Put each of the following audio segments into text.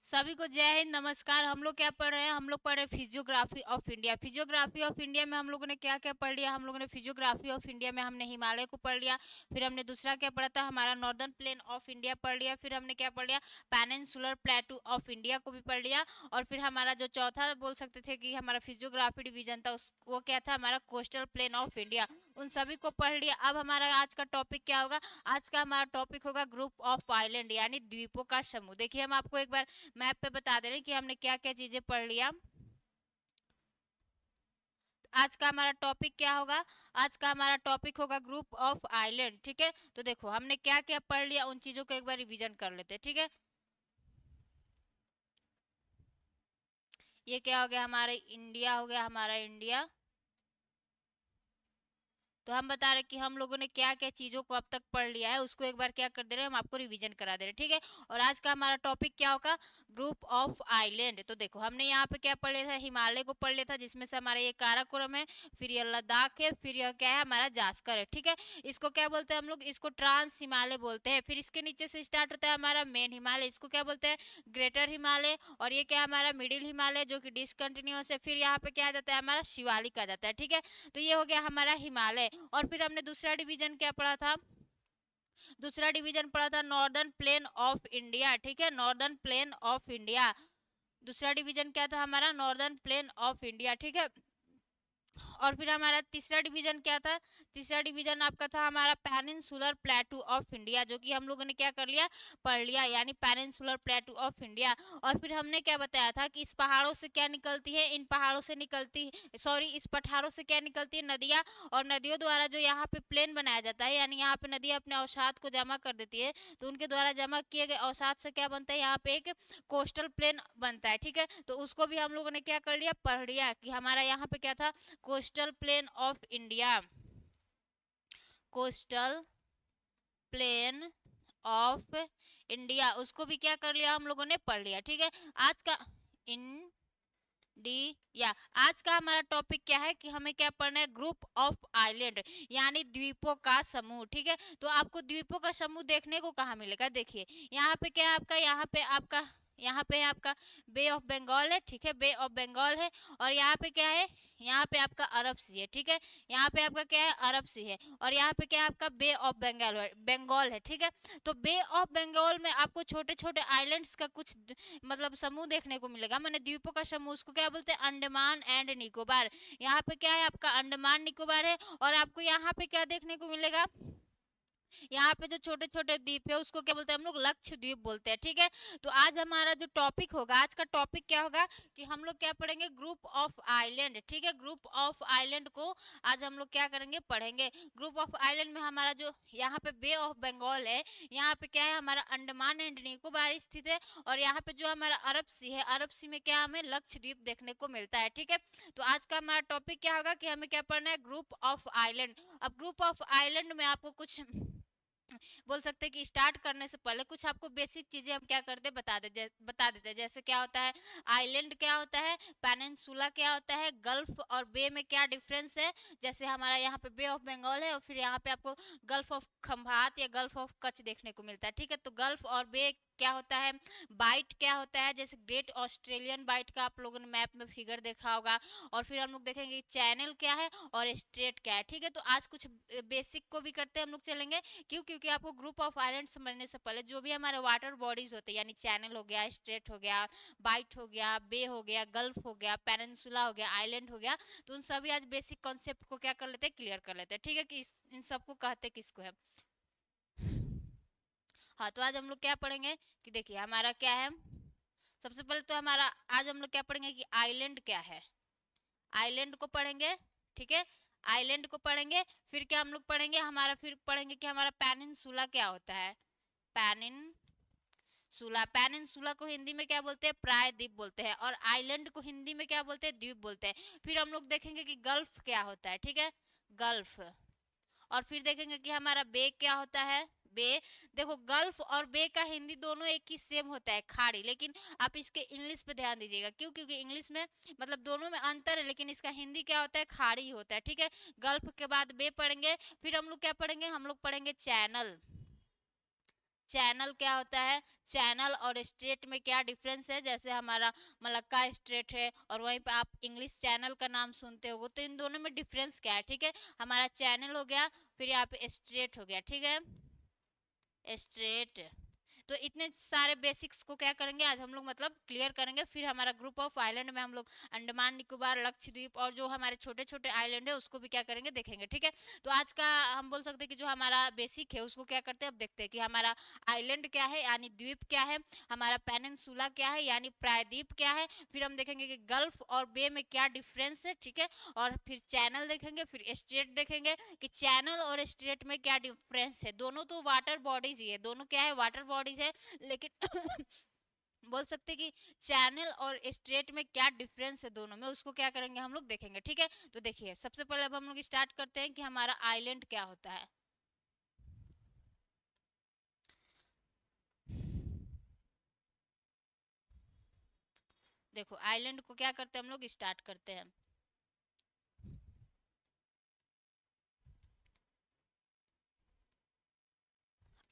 सभी को जय हिंद, नमस्कार। हम लोग क्या पढ़ रहे हैं? हम लोग पढ़ रहे हैं physiography of India. Physiography of India में हम लोगों ने क्या क्या पढ़ लिया? हम लोगों ने फिजियोग्राफी ऑफ इंडिया में हमने हिमालय को पढ़ लिया। फिर हमने दूसरा क्या पढ़ा था? हमारा नॉर्दर्न प्लेन ऑफ इंडिया पढ़ लिया। फिर हमने क्या पढ़ लिया? पेनिनसुलर प्लेटू ऑफ इंडिया को भी पढ़ लिया। और फिर हमारा जो चौथा बोल सकते थे कि हमारा फिजियोग्राफी डिवीजन था, उस वो क्या था? हमारा कोस्टल प्लेन ऑफ इंडिया। उन सभी को पढ़ लिया। अब हमारा आज का टॉपिक क्या होगा? आज का हमारा टॉपिक होगा ग्रुप ऑफ आइलैंड यानी द्वीपों का समूह। देखिए, हम आपको एक बार मैप पे बता दे रहे हैं कि हमने क्या क्या चीजें पढ़ लिया। आज का हमारा टॉपिक क्या होगा? आज का हमारा टॉपिक होगा ग्रुप ऑफ आइलैंड। ठीक है, तो देखो हमने क्या क्या पढ़ लिया, उन चीजों को एक बार रिवीजन कर लेते हैं। ठीक है, ये क्या हो गया? हमारा इंडिया हो गया, हमारा इंडिया। तो हम बता रहे कि हम लोगों ने क्या क्या चीजों को अब तक पढ़ लिया है, उसको एक बार क्या कर दे रहे हैं, हम आपको रिवीजन करा दे रहे हैं। ठीक है, और आज का हमारा टॉपिक क्या होगा? Group of island. तो देखो हमने यहाँ पे क्या पढ़ लिया था? हिमालय को पढ़ लिया था, जिसमें से हमारा ये काराकोरम है, फिर ये लद्दाख है, फिर यह क्या है? हमारा जास्कर है। ठीक है, इसको क्या बोलते हैं हम लोग? इसको ट्रांस हिमालय बोलते हैं। फिर इसके नीचे से स्टार्ट होता है हमारा मेन हिमालय, इसको क्या बोलते हैं? ग्रेटर हिमालय। और ये क्या है? हमारा मिडिल हिमालय, जो कि डिसकंटिन्यूअस है। फिर यहाँ पे क्या आ जाता है? हमारा शिवालिक आ जाता है। ठीक है, तो ये हो गया हमारा हिमालय। और फिर हमने दूसरा डिवीजन क्या पढ़ा था? दूसरा डिवीजन पढ़ा था नॉर्दर्न प्लेन ऑफ इंडिया। ठीक है, नॉर्दर्न प्लेन ऑफ इंडिया। दूसरा डिवीजन क्या था हमारा? Northern plain of India. ठीक है, और फिर हमारा तीसरा डिवीजन क्या था? तीसरा डिवीजन आपका था हमारा पेनिनसुलर प्लेटू ऑफ इंडिया, जो कि हम लोगों ने क्या कर लिया? पढ़ लिया, यानी पेनिनसुलर प्लेटू ऑफ इंडिया। और फिर हमने क्या बताया था कि इस पहाड़ों से क्या निकलती है? इन पहाड़ों से निकलती, सॉरी, इस पठारों से क्या निकलती है? नदियाँ। और नदियों द्वारा जो यहाँ पे प्लेन बनाया जाता है, यानी यहाँ पे नदियाँ अपने अवसाद को जमा कर देती है, तो उनके द्वारा जमा किए गए अवसाद से क्या बनता है? यहाँ पे एक कोस्टल प्लेन बनता है। ठीक है, तो उसको भी हम लोगों ने क्या कर लिया? पढ़ लिया कि हमारा यहाँ पे क्या था? Coastal plain of India. Coastal plain of India, उसको भी क्या कर लिया? हम लोगों ने पढ़ लिया। ठीक है, आज का इन डी या आज का हमारा टॉपिक क्या है कि हमें क्या पढ़ना है? ग्रुप ऑफ आइलैंड यानी द्वीपों का समूह। ठीक है, तो आपको द्वीपों का समूह देखने को कहाँ मिलेगा? देखिए, यहाँ पे क्या है आपका? यहाँ पे है आपका बे ऑफ बंगाल है। ठीक है, बे ऑफ बंगाल है। और यहाँ पे क्या है? यहाँ पे आपका अरब सी है। ठीक है, यहाँ पे आपका क्या है? अरब सी है। और यहाँ पे क्या है आपका? बे ऑफ बंगाल है। ठीक है, तो बे ऑफ बंगाल में आपको छोटे छोटे आइलैंड्स का कुछ मतलब समूह देखने को मिलेगा, मैंने द्वीपों का समूह। उसको क्या बोलते हैं? अंडमान एंड निकोबार। यहाँ पे क्या है आपका? अंडमान निकोबार है। और आपको यहाँ पे क्या देखने को मिलेगा? यहाँ पे जो छोटे छोटे द्वीप है, उसको क्या बोलते हैं हम लोग? लक्षद्वीप बोलते हैं। ठीक है, तो आज हमारा जो टॉपिक होगा, आज का टॉपिक क्या होगा कि हम लोग क्या पढ़ेंगे? Group of island. ठीक है, ग्रुप ऑफ आइलैंड को आज हम लोग क्या करेंगे? पढ़ेंगे। ग्रुप ऑफ आइलैंड में हमारा जो यहाँ पे बे ऑफ बंगाल है, यहाँ पे क्या है? हमारा अंडमान एंड निकोबार स्थित है। और यहाँ पे जो हमारा अरब सी है, अरब सी में क्या हमें? लक्षद्वीप देखने को मिलता है। ठीक है, तो आज का हमारा टॉपिक क्या होगा कि हमें क्या पढ़ना है? Group of island. अब ग्रुप ऑफ आइलैंड में आपको कुछ बोल सकते हैं कि स्टार्ट करने से पहले कुछ आपको बेसिक चीजें हम क्या करते हैं? बता देते हैं। जैसे क्या होता है आइलैंड, क्या होता है पेनिनसुला, क्या होता है गल्फ, और बे में क्या डिफरेंस है? जैसे हमारा यहाँ पे बे ऑफ बंगाल है, और फिर यहाँ पे आपको गल्फ ऑफ खंभात या गल्फ ऑफ कच्छ देखने को मिलता है। ठीक है, तो गल्फ और बे क्या होता है? बाइट क्या होता है? जैसे ग्रेट ऑस्ट्रेलियन बाइट का आप लोगों ने मैप में फिगर देखा होगा। और फिर हम लोग देखेंगे चैनल क्या है और स्ट्रेट क्या है। ठीक है, तो आज कुछ बेसिक को भी करते हैं हम लोग, चलेंगे। क्यों? क्योंकि आपको ग्रुप ऑफ आइलैंड समझने से पहले जो भी हमारे वाटर बॉडीज होते हैं, यानी चैनल हो गया, स्ट्रेट हो गया, बाइट हो गया, बे हो गया, गल्फ हो गया, पेनिनसुला हो गया, आइलैंड हो गया, तो उन सभी आज बेसिक कॉन्सेप्ट को क्या कर लेते हैं? क्लियर कर लेते हैं। ठीक है, कि इन सबको कहते किसको है? हाँ, तो आज हम लोग क्या पढ़ेंगे कि देखिए हमारा क्या है? सबसे पहले तो हमारा आज हम लोग क्या पढ़ेंगे कि आइलैंड क्या है। आइलैंड को पढ़ेंगे। ठीक है, आइलैंड को पढ़ेंगे। फिर क्या हम लोग पढ़ेंगे? हमारा फिर पढ़ेंगे कि हमारा पेनिनसुला क्या होता है। पेनिनसुला, पेनिनसुला को हिंदी में क्या बोलते हैं? प्रायद्वीप बोलते हैं। और आइलैंड को हिंदी में क्या बोलते हैं? द्वीप बोलते हैं। फिर हम लोग देखेंगे कि गल्फ क्या होता है। ठीक है, गल्फ। और फिर देखेंगे कि हमारा बे क्या होता है? बे। देखो, गल्फ और बे का हिंदी दोनों एक ही सेम होता है, खाड़ी, लेकिन आप इसके इंग्लिश पे ध्यान दीजिएगा। क्यों? क्योंकि इंग्लिश में मतलब दोनों में अंतर है, लेकिन इसका हिंदी क्या होता है? खाड़ी होता है। ठीक है, गल्फ के बाद बे पढ़ेंगे। फिर हम लोग क्या पढ़ेंगे? हम लोग पढ़ेंगे चैनल। चैनल क्या होता है, चैनल और स्ट्रेट में क्या डिफरेंस है, जैसे हमारा मलक्का स्ट्रेट है और वहीं पे आप इंग्लिश चैनल का नाम सुनते हो, तो इन दोनों में डिफरेंस क्या है, ठीक है। हमारा चैनल हो गया, फिर यहाँ पे स्ट्रेट हो गया, ठीक है, स्ट्रेट। तो इतने सारे बेसिक्स को क्या करेंगे आज हम लोग मतलब क्लियर करेंगे, फिर हमारा ग्रुप ऑफ आइलैंड में हम लोग अंडमान निकोबार, लक्षद्वीप और जो हमारे छोटे छोटे आइलैंड है उसको भी क्या करेंगे, देखेंगे, ठीक है। तो आज का हम बोल सकते हैं कि जो हमारा बेसिक है उसको क्या करते हैं, अब देखते हैं कि हमारा आइलैंड क्या है यानी द्वीप क्या है, हमारा पेनिनसुला क्या है यानी प्रायद्वीप क्या है, फिर हम देखेंगे कि गल्फ और बे में क्या डिफरेंस है, ठीक है, और फिर चैनल देखेंगे, फिर स्ट्रेट देखेंगे कि चैनल और स्ट्रेट में क्या डिफरेंस है। दोनों तो वाटर बॉडीज ही है, दोनों क्या है, वाटर बॉडीज है, लेकिन बोल सकते कि चैनल और स्ट्रेट में क्या डिफरेंस है दोनों में, उसको क्या करेंगे हम लोग देखेंगे, ठीक है। तो देखिए सबसे पहले अब हम लोग स्टार्ट करते हैं कि हमारा आइलैंड क्या होता है। देखो आइलैंड को क्या करते हैं हम लोग, स्टार्ट करते हैं।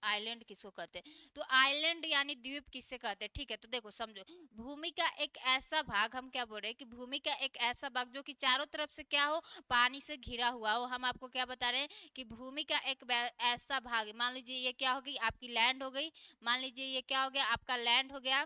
आइलैंड किसको कहते हैं, तो आइलैंड यानी द्वीप किससे कहते हैं, ठीक है। तो देखो समझो, भूमि का एक ऐसा भाग, हम क्या बोल रहे हैं कि भूमि का एक ऐसा भाग जो कि चारों तरफ से क्या हो, पानी से घिरा हुआ हो। हम आपको क्या बता रहे हैं कि भूमि का एक ऐसा भाग, मान लीजिए ये क्या होगी, आपकी लैंड हो गई, मान लीजिए ये क्या हो गया, आपका लैंड हो गया,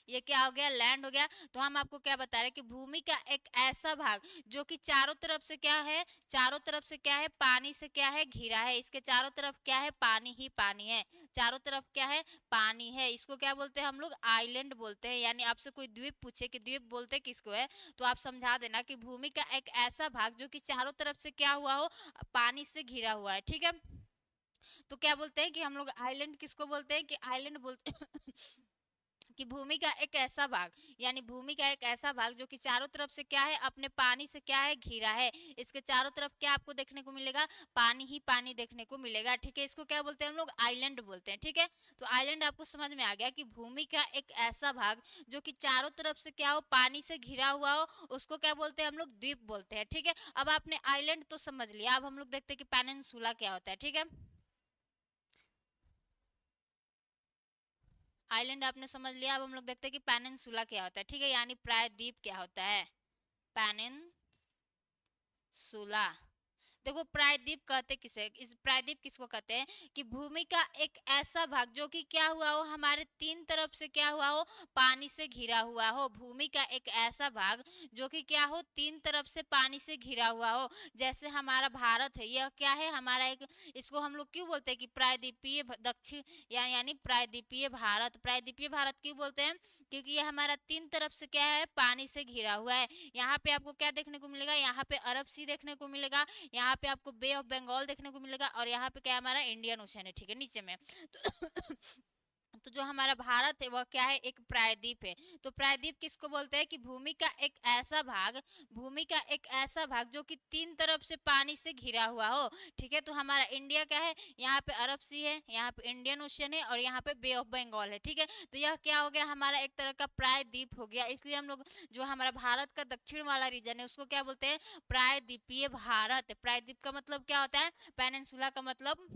ये क्या हो गया, लैंड हो गया। तो हम आपको क्या बता रहे हैं कि भूमि का एक ऐसा भाग जो कि चारों तरफ से क्या है, चारों तरफ से क्या है, पानी से क्या है, घिरा है, इसके चारों तरफ क्या है, पानी ही पानी है, चारों तरफ क्या है, पानी है, इसको क्या बोलते हैं हम लोग, आइलैंड बोलते हैं। यानी आपसे कोई द्वीप पूछे कि द्वीप बोलते किसको है, तो आप समझा देना कि भूमि का एक ऐसा भाग जो कि चारों तरफ से क्या हुआ हो, पानी से घिरा हुआ है, ठीक है। तो क्या बोलते हैं कि हम लोग आइलैंड किसको बोलते हैं, कि आइलैंड बोलते कि भूमि का एक ऐसा भाग, यानी भूमि का एक ऐसा भाग जो कि चारों तरफ से क्या है, अपने पानी से क्या है, घिरा है, इसके चारों तरफ क्या आपको देखने को मिलेगा, पानी ही पानी देखने को मिलेगा, ठीक है। इसको क्या बोलते हैं हम लोग, आइलैंड बोलते हैं, ठीक है। तो आइलैंड आपको समझ में आ गया कि भूमि का एक ऐसा भाग जो कि चारों तरफ से क्या हो, पानी से घिरा हुआ हो, उसको क्या बोलते हैं हम लोग, द्वीप बोलते हैं, ठीक है। अब आपने आइलैंड तो समझ लिया, अब हम लोग देखते हैं कि पेनिनसुला क्या होता है, ठीक है। आइलैंड आपने समझ लिया, अब हम लोग देखते हैं कि पेनिनसुला क्या होता है, ठीक है, यानी प्रायद्वीप क्या होता है, पेनिनसुला। देखो प्रायद्वीप कहते किसे, इस प्रायद्वीप किसको कहते हैं कि भूमि का एक ऐसा भाग जो कि क्या हुआ हो, हमारे तीन तरफ से क्या हुआ हो, पानी से घिरा हुआ हो। भूमि का एक ऐसा भाग जो कि क्या हो, तीन तरफ से पानी से घिरा हुआ हो, जैसे हमारा भारत है, यह क्या है, हमारा एक, इसको हम लोग क्यों बोलते हैं कि प्रायद्वीपीय दक्षिण यानी प्रायद्वीपीय भारत, प्रायद्वीपीय भारत क्यों बोलते हैं, क्योंकि ये हमारा तीन तरफ से क्या है, पानी से घिरा हुआ है। यहाँ पे आपको क्या देखने को मिलेगा, यहाँ पे अरब सी देखने को मिलेगा, यहाँ पे आपको बे ऑफ बंगाल देखने को मिलेगा, और यहाँ पे क्या हमारा इंडियन ओशन है, ठीक है, नीचे में। तो तो जो हमारा भारत है वह क्या है, एक प्रायद्वीप है। तो प्रायद्वीप किसको बोलते हैं कि भूमि का एक ऐसा भाग, भूमि का एक ऐसा भाग जो कि तीन तरफ से पानी से घिरा हुआ हो, ठीक है। तो हमारा इंडिया क्या है, यहाँ पे अरब सी है, यहाँ पे इंडियन ओशन है, और यहाँ पे बे ऑफ बंगाल है, ठीक है। तो यह क्या हो गया, हमारा एक तरह का प्रायद्वीप हो गया, इसलिए हम लोग जो हमारा भारत का दक्षिण वाला रीजन है उसको क्या बोलते हैं, प्रायद्वीपीय भारत। प्रायद्वीप का मतलब क्या होता है, पेनिनसुला का मतलब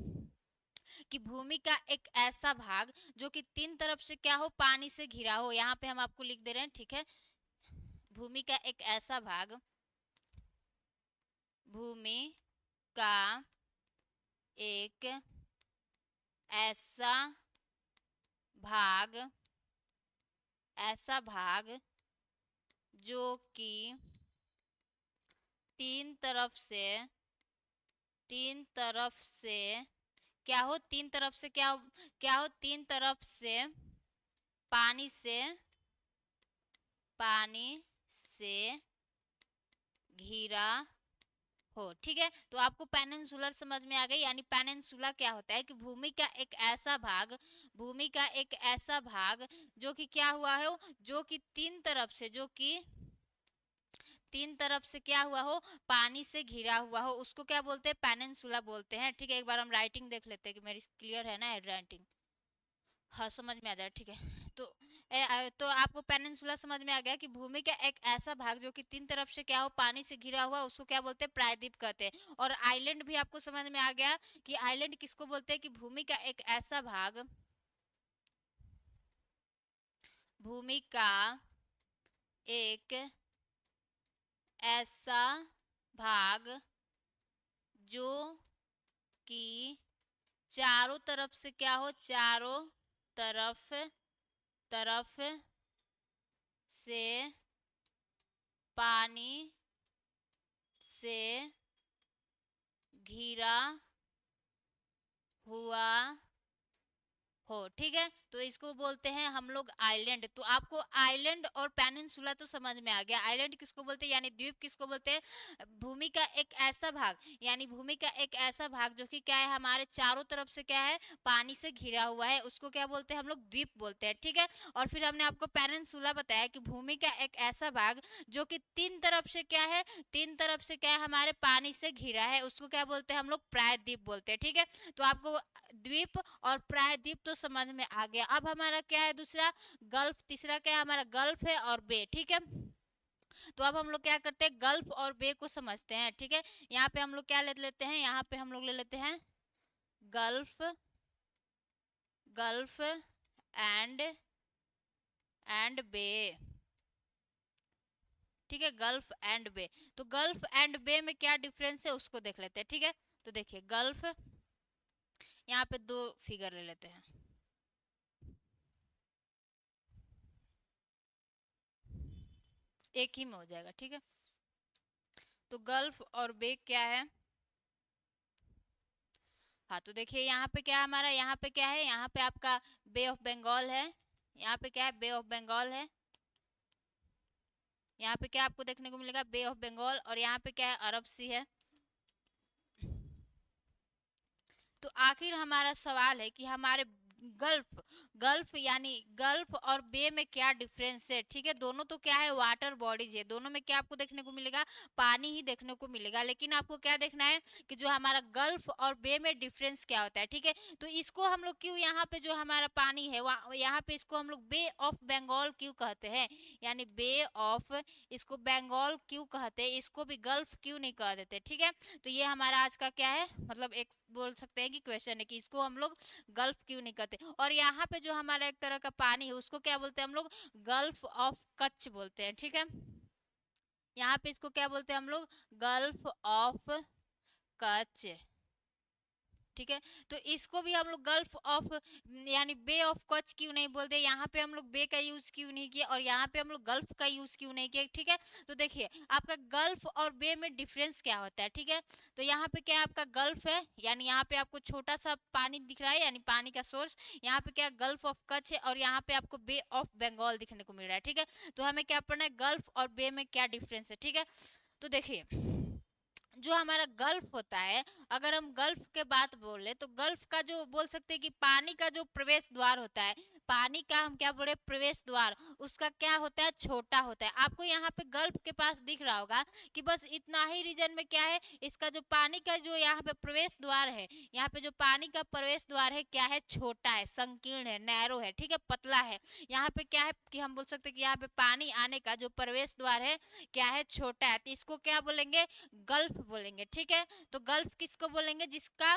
कि भूमि का एक ऐसा भाग जो कि तीन तरफ से क्या हो, पानी से घिरा हो। यहाँ पे हम आपको लिख दे रहे हैं, ठीक है, भूमि का एक ऐसा भाग, भूमि का एक ऐसा भाग, ऐसा भाग जो कि तीन तरफ से, तीन तरफ से क्या हो, तीन तरफ से क्या हो, क्या हो, तीन तरफ से पानी से, पानी से घिरा हो, ठीक है। तो आपको पेनिनसुलर समझ में आ गई, यानी पेनिनसुला क्या होता है कि भूमि का एक ऐसा भाग, भूमि का एक ऐसा भाग जो कि क्या हुआ है, जो कि तीन तरफ से, जो कि तीन तरफ से क्या हुआ हो, पानी से घिरा हुआ हो, उसको क्या बोलते हैं, पेनिनसुला बोलते हैं, ठीक है। एक बार हम राइटिंग देख लेते हैं कि मेरी क्लियर है ना राइटिंग, हाँ समझ में आ जाए, ठीक है। तो तो आपको पेनिनसुला समझ में आ गया कि भूमि का एक ऐसा भाग जो कि तीन तरफ से क्या हो, पानी से घिरा हुआ, उसको क्या बोलते हैं, प्रायद्वीप कहते हैं। और आइलैंड भी आपको समझ में आ गया कि आइलैंड किसको बोलते हैं, कि भूमि का एक ऐसा भाग, भूमि का एक ऐसा भाग जो कि चारों तरफ से क्या हो, चारों तरफ तरफ से पानी से घिरा हुआ हो। ठीक है, तो इसको बोलते हैं हम लोग आइलैंड। तो आपको आइलैंड और पेनिनसुला तो समझ में आ गया। आइलैंड किसको बोलते हैं, यानी द्वीप किसको बोलते हैं, भूमि का एक ऐसा भाग, यानी भूमि का एक ऐसा भाग जो कि क्या है, हमारे चारों तरफ से क्या है, पानी से घिरा हुआ है, उसको क्या बोलते हैं, हम लोग द्वीप बोलते हैं। ठीक है, और फिर हमने आपको पेनिनसुला बताया कि भूमि का एक ऐसा भाग जो कि तीन तरफ से क्या है, तीन तरफ से क्या है, हमारे पानी से घिरा है, उसको क्या बोलते हैं, हम लोग प्रायद्वीप बोलते हैं। ठीक है, तो आपको द्वीप और प्रायद्वीप तो समझ में आ गया। अब हमारा क्या है दूसरा, गल्फ। तीसरा क्या है हमारा, गल्फ है और बे। ठीक है, तो अब हम लोग क्या करते हैं, गल्फ और बे को समझते हैं। ठीक है, यहाँ पे हम लोग क्या ले लेते हैं, यहाँ पे हम लोग ले लेते हैं गल्फ, गल्फ एंड बे। ठीक है, गल्फ एंड बे। तो गल्फ एंड बे में क्या डिफरेंस है उसको देख लेते हैं। ठीक है, तो देखिए गल्फ, यहाँ पे दो फिगर ले लेते हैं। एक ही में हो जाएगा। ठीक है, तो गल्फ और बे क्या है, हाँ तो देखिए यहाँ पे क्या है हमारा, यहाँ पे क्या है, यहाँ पे आपका बे ऑफ बंगाल है, यहाँ पे क्या है, बे ऑफ बंगाल है, यहाँ पे क्या आपको देखने को मिलेगा, बे ऑफ बंगाल, और यहाँ पे क्या है, अरब सी है। तो आखिर हमारा सवाल है कि हमारे गल्फ, गल्फ यानी गल्फ और बे में क्या डिफरेंस है। ठीक है, दोनों तो क्या है, वाटर बॉडीज है, दोनों में क्या आपको देखने को मिलेगा, पानी ही देखने को मिलेगा। लेकिन आपको क्या देखना है कि जो हमारा गल्फ और बे में डिफरेंस क्या होता है। ठीक है, तो इसको हम लोग क्यों, यहाँ पे जो हमारा पानी है यहाँ पे इसको हम लोग बे ऑफ बंगाल क्यों कहते हैं, यानी बे ऑफ, इसको बंगाल क्यों कहते हैं, इसको भी गल्फ क्यों नहीं कह देते। ठीक है, तो ये हमारा आज का क्या है, मतलब एक बोल सकते हैं कि क्वेश्चन है कि इसको हम लोग गल्फ क्यों नहीं कहते। और यहाँ पे जो हमारा एक तरह का पानी है उसको क्या बोलते हैं हम लोग, गल्फ ऑफ कच्छ बोलते हैं। ठीक है, यहाँ पे इसको क्या बोलते हैं हम लोग, गल्फ ऑफ कच्छ। ठीक है, तो इसको भी हम लोग गल्फ ऑफ यानी बे ऑफ कच्छ क्यों नहीं बोलते, यहाँ पे हम लोग बे का यूज क्यों नहीं किया और यहाँ पे हम लोग गल्फ का यूज क्यों नहीं किया। ठीक है, तो देखिए आपका गल्फ और बे में डिफरेंस क्या होता है। ठीक है, तो यहाँ पे क्या आपका गल्फ है, यानी यहाँ पे आपको छोटा सा पानी दिख रहा है, यानी पानी का सोर्स, यहाँ पे क्या गल्फ ऑफ कच्छ है, और यहाँ पे आपको बे ऑफ बंगाल दिखने को मिल रहा है। ठीक है, तो हमें क्या पढ़ना है, गल्फ और बे में क्या डिफरेंस है। ठीक है, तो देखिए जो हमारा गल्फ होता है, अगर हम गल्फ के बात बोले तो गल्फ का जो बोल सकते हैं कि पानी का जो प्रवेश द्वार होता है, पानी का हम क्या बोले, प्रवेश द्वार, उसका क्या होता है, छोटा होता है। आपको यहाँ पे गल्फ के पास दिख रहा होगा कि बस इतना ही रीजन में क्या है, इसका जो पानी का जो यहाँ पे प्रवेश द्वार है, यहाँ पे जो पानी का प्रवेश द्वार है क्या है, छोटा है, संकीर्ण है, नैरो है। ठीक है, पतला है। यहाँ पे क्या है कि हम बोल सकते हैं कि यहाँ पे पानी आने का जो प्रवेश द्वार है क्या है, छोटा है, तो इसको क्या बोलेंगे, गल्फ बोलेंगे। ठीक है, तो गल्फ किसको बोलेंगे, जिसका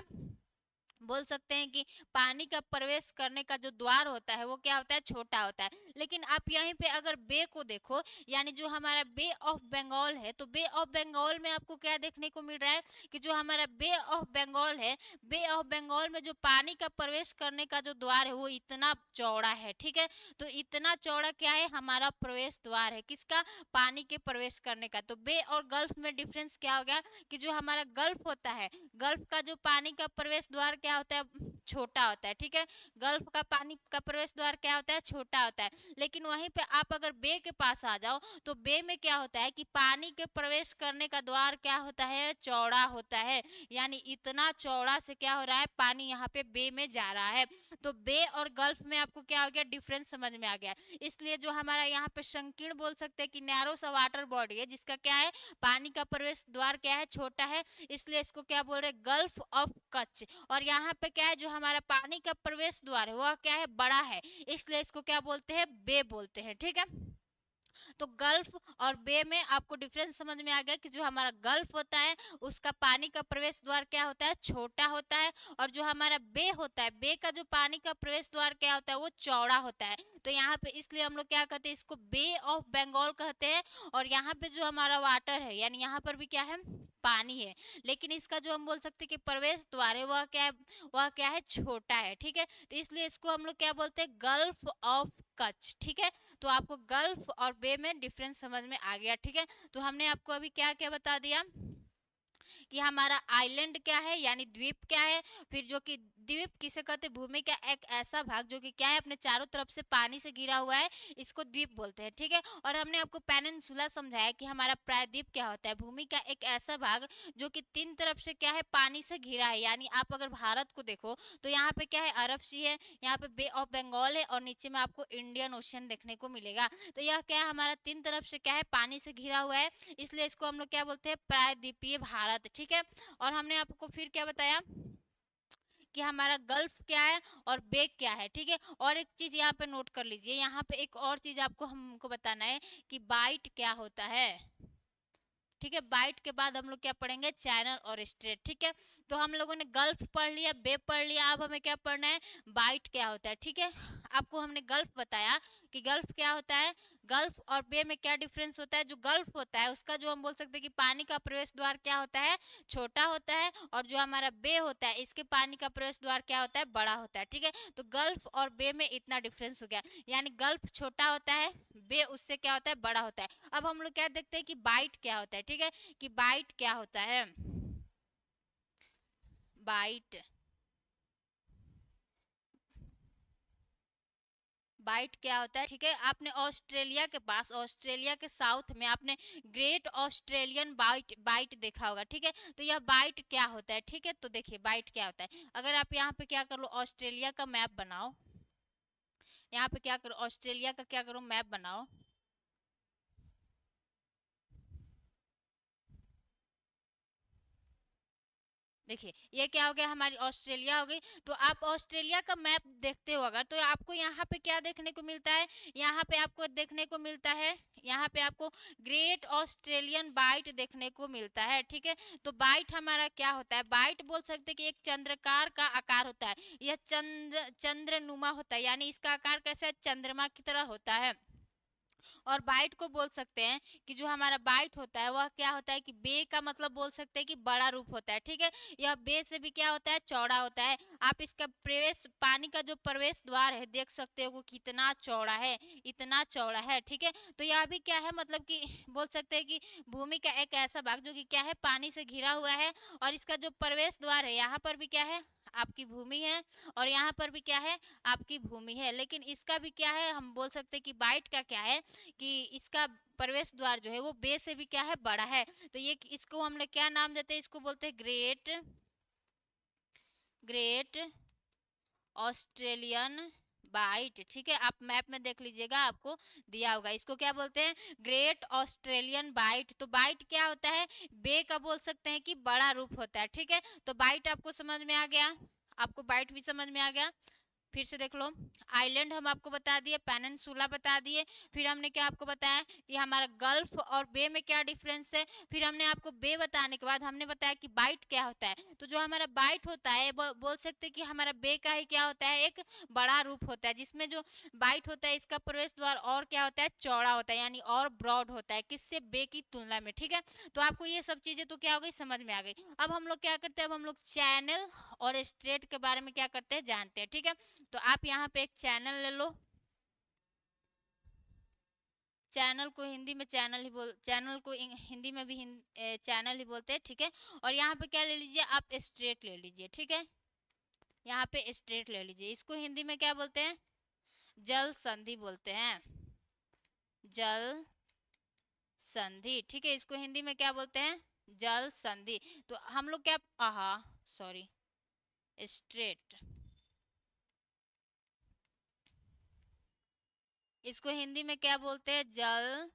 बोल सकते हैं कि पानी का प्रवेश करने का जो द्वार होता है वो क्या होता है, छोटा होता है। लेकिन आप यहीं पे अगर बे को देखो, यानी जो हमारा बे ऑफ बंगाल है, तो बे ऑफ बंगाल में आपको क्या देखने को मिल रहा है कि जो हमारा बे ऑफ बंगाल है, बे ऑफ बंगाल में जो पानी का प्रवेश करने का जो द्वार है वो इतना चौड़ा है। ठीक है, तो इतना चौड़ा क्या है, हमारा प्रवेश द्वार है, किसका, पानी के प्रवेश करने का। तो बे और गल्फ में डिफरेंस क्या हो गया कि जो हमारा गल्फ होता है, गल्फ का जो पानी का प्रवेश द्वार क्या होता है, छोटा होता है। ठीक है, गल्फ का पानी का प्रवेश द्वार क्या होता है, छोटा होता है। लेकिन वहीं पे आप अगर बे के पास आ जाओ तो बे में क्या होता है कि पानी के प्रवेश करने का द्वार क्या होता है, चौड़ा होता है, यानी इतना चौड़ा से क्या हो रहा है, पानी यहाँ पे बे में जा रहा है। तो बे और गल्फ में आपको क्या हो गया, डिफरेंस समझ में आ गया। इसलिए जो हमारा यहाँ पे संकीर्ण बोल सकते हैं कि नैरो सा वाटर बॉडी है, जिसका क्या है, पानी का प्रवेश द्वार क्या है, छोटा है, इसलिए इसको क्या बोल रहे हैं, गल्फ ऑफ कच्छ। और यहाँ पे क्या है, जो हमारा पानी का प्रवेश द्वार है वह क्या है, बड़ा है, इसलिए इसको क्या बोलते हैं, बे बोलते हैं। ठीक है, तो गल्फ और बे में आपको डिफरेंस समझ में आ गया कि जो हमारा गल्फ होता है उसका पानी का प्रवेश द्वार क्या होता है, छोटा होता है, और जो हमारा बे होता है, बे का जो पानी का प्रवेश द्वार क्या होता है, वो चौड़ा होता है। तो यहाँ पे इसलिए हम लोग क्या कहते हैं, इसको बे ऑफ बंगाल कहते हैं। और यहाँ पे जो हमारा वाटर है, यानी यहाँ पर भी क्या है, पानी है, लेकिन इसका जो हम बोल सकते हैं कि प्रवेश द्वार है, वह क्या है, वह क्या है, छोटा है। ठीक है, तो इसलिए इसको हम लोग क्या बोलते हैं, गल्फ ऑफ कच्छ। ठीक है, तो आपको गल्फ और बे में डिफरेंस समझ में आ गया। ठीक है, तो हमने आपको अभी क्या क्या बता दिया कि हमारा आइलैंड क्या है, यानी द्वीप क्या है, फिर जो कि द्वीप किसे कहते हैं, भूमि का एक ऐसा भाग जो कि क्या है, अपने चारों तरफ से पानी से घिरा हुआ है, इसको द्वीप बोलते हैं। ठीक है, और हमने आपको पेनिनसुला समझाया कि हमारा प्रायद्वीप क्या होता है, भूमि का एक ऐसा भाग जो कि तीन तरफ से क्या है, पानी से घिरा है। यानी आप अगर भारत को देखो तो यहाँ पे क्या है, अरब सी है, यहाँ पे बे ऑफ बंगाल है, और नीचे में आपको इंडियन ओशियन देखने को मिलेगा। तो यह क्या है, हमारा तीन तरफ से क्या है, पानी से घिरा हुआ है, इसलिए इसको हम लोग क्या बोलते हैं, प्रायद्वीपीय भारत। ठीक है, और हमने आपको फिर क्या बताया कि हमारा गल्फ क्या है और बे क्या है। ठीक है, और एक चीज यहाँ पे नोट कर लीजिए, यहाँ पे एक और चीज आपको हमको बताना है कि बाइट क्या होता है। ठीक है, बाइट के बाद हम लोग क्या पढ़ेंगे, चैनल और स्ट्रेट। ठीक है, तो हम लोगों ने गल्फ पढ़ लिया, बे पढ़ लिया, अब हमें क्या पढ़ना है, बाइट क्या होता है। ठीक है, आपको हमने गल्फ बताया कि गल्फ क्या होता है, गल्फ और बे में क्या डिफरेंस होता है। जो गल्फ होता है उसका जो हम बोल सकते हैं कि पानी का प्रवेश द्वार क्या होता है, छोटा होता है, और जो हमारा बे होता है इसके पानी का प्रवेश द्वार क्या होता है, बड़ा होता है। ठीक है, तो गल्फ और बे में इतना डिफरेंस हो गया, यानी गल्फ छोटा होता है, बे उससे क्या होता है, बड़ा होता है। अब हम लोग क्या देखते हैं कि बाइट क्या होता है। ठीक है, कि बाइट क्या होता है, बाइट, बाइट क्या होता है। ठीक है, आपने ऑस्ट्रेलिया के पास, ऑस्ट्रेलिया के साउथ में आपने ग्रेट ऑस्ट्रेलियन बाइट बाइट देखा होगा। ठीक है, तो यह बाइट क्या होता है। ठीक है, तो देखिए बाइट क्या होता है, अगर आप यहाँ पे क्या करो, ऑस्ट्रेलिया का मैप बनाओ, यहाँ पे क्या करो, ऑस्ट्रेलिया का क्या करो, मैप बनाओ। देखिए ये क्या हो गया, हमारी ऑस्ट्रेलिया हो गई। तो आप ऑस्ट्रेलिया का मैप देखते हो अगर, तो आपको यहाँ पे क्या देखने को मिलता है, यहाँ पे आपको देखने को मिलता है, यहाँ पे आपको ग्रेट ऑस्ट्रेलियन बाइट देखने को मिलता है। ठीक है, तो बाइट हमारा क्या होता है, बाइट बोल सकते हैं कि एक चंद्रकार का आकार होता है, यह चंद्रनुमा होता है, यानी इसका आकार कैसा है, चंद्रमा की तरह होता है। और बाइट को बोल सकते हैं कि जो हमारा बाइट होता है वह क्या होता है, कि बे का मतलब बोल सकते हैं कि बड़ा रूप होता है। ठीक है, यह बे से भी क्या होता है, चौड़ा होता है। आप इसका प्रवेश, पानी का जो प्रवेश द्वार है देख सकते हो वो कितना चौड़ा है, इतना चौड़ा है। ठीक है, तो यह भी क्या है, मतलब कि बोल सकते हैं कि भूमि का एक ऐसा भाग जो कि क्या है, पानी से घिरा हुआ है, और इसका जो प्रवेश द्वार है यहाँ पर भी क्या है, आपकी भूमि है, और यहाँ पर भी क्या है, आपकी भूमि है। लेकिन इसका भी क्या है, हम बोल सकते हैं कि बाइट का क्या है, कि इसका प्रवेश द्वार जो है वो बे से भी क्या है, बड़ा है। तो ये इसको हमने क्या नाम देते हैं, इसको बोलते हैं ग्रेट, ग्रेट ऑस्ट्रेलियन बाइट। ठीक है, आप मैप में देख लीजिएगा, आपको दिया होगा, इसको क्या बोलते हैं, ग्रेट ऑस्ट्रेलियन बाइट। तो बाइट क्या होता है, बे का बोल सकते हैं कि बड़ा रूप होता है। ठीक है, तो बाइट आपको समझ में आ गया, आपको बाइट भी समझ में आ गया। फिर से देख लो, आइलैंड हम आपको बता दिए, पेनिनसुला बता दिए, फिर हमने क्या आपको बताया कि हमारा गल्फ और बे में क्या डिफरेंस है, फिर हमने आपको बे बताने के बाद हमने बताया कि बाइट क्या होता है। तो जो हमारा बाइट होता है बोल सकते हैं कि हमारा बे का ही क्या होता है, एक बड़ा रूप होता है, जिसमें जो बाइट होता है इसका प्रवेश द्वार और क्या होता है, चौड़ा होता है, यानी और ब्रॉड होता है, किससे, बे की तुलना में। ठीक है, तो आपको ये सब चीजें तो क्या हो गई, समझ में आ गई। अब हम लोग क्या करते हैं, अब हम लोग चैनल और स्ट्रेट के बारे में क्या करते हैं, जानते हैं। ठीक है, तो आप यहाँ पे एक चैनल ले लो, चैनल को हिंदी में चैनल ही बोल, चैनल को हिंदी में भी चैनल ही बोलते हैं। ठीक है, और यहाँ पे क्या ले लीजिए, आप स्ट्रेट ले लीजिए। ठीक है, यहाँ पे स्ट्रेट ले लीजिए, इसको हिंदी में क्या बोलते हैं, जल संधि बोलते हैं, जल संधि। ठीक है, इसको हिंदी में क्या बोलते हैं, जल संधि। तो हम लोग क्या, आहा सॉरी, स्ट्रेट, इसको हिंदी में क्या बोलते हैं, जल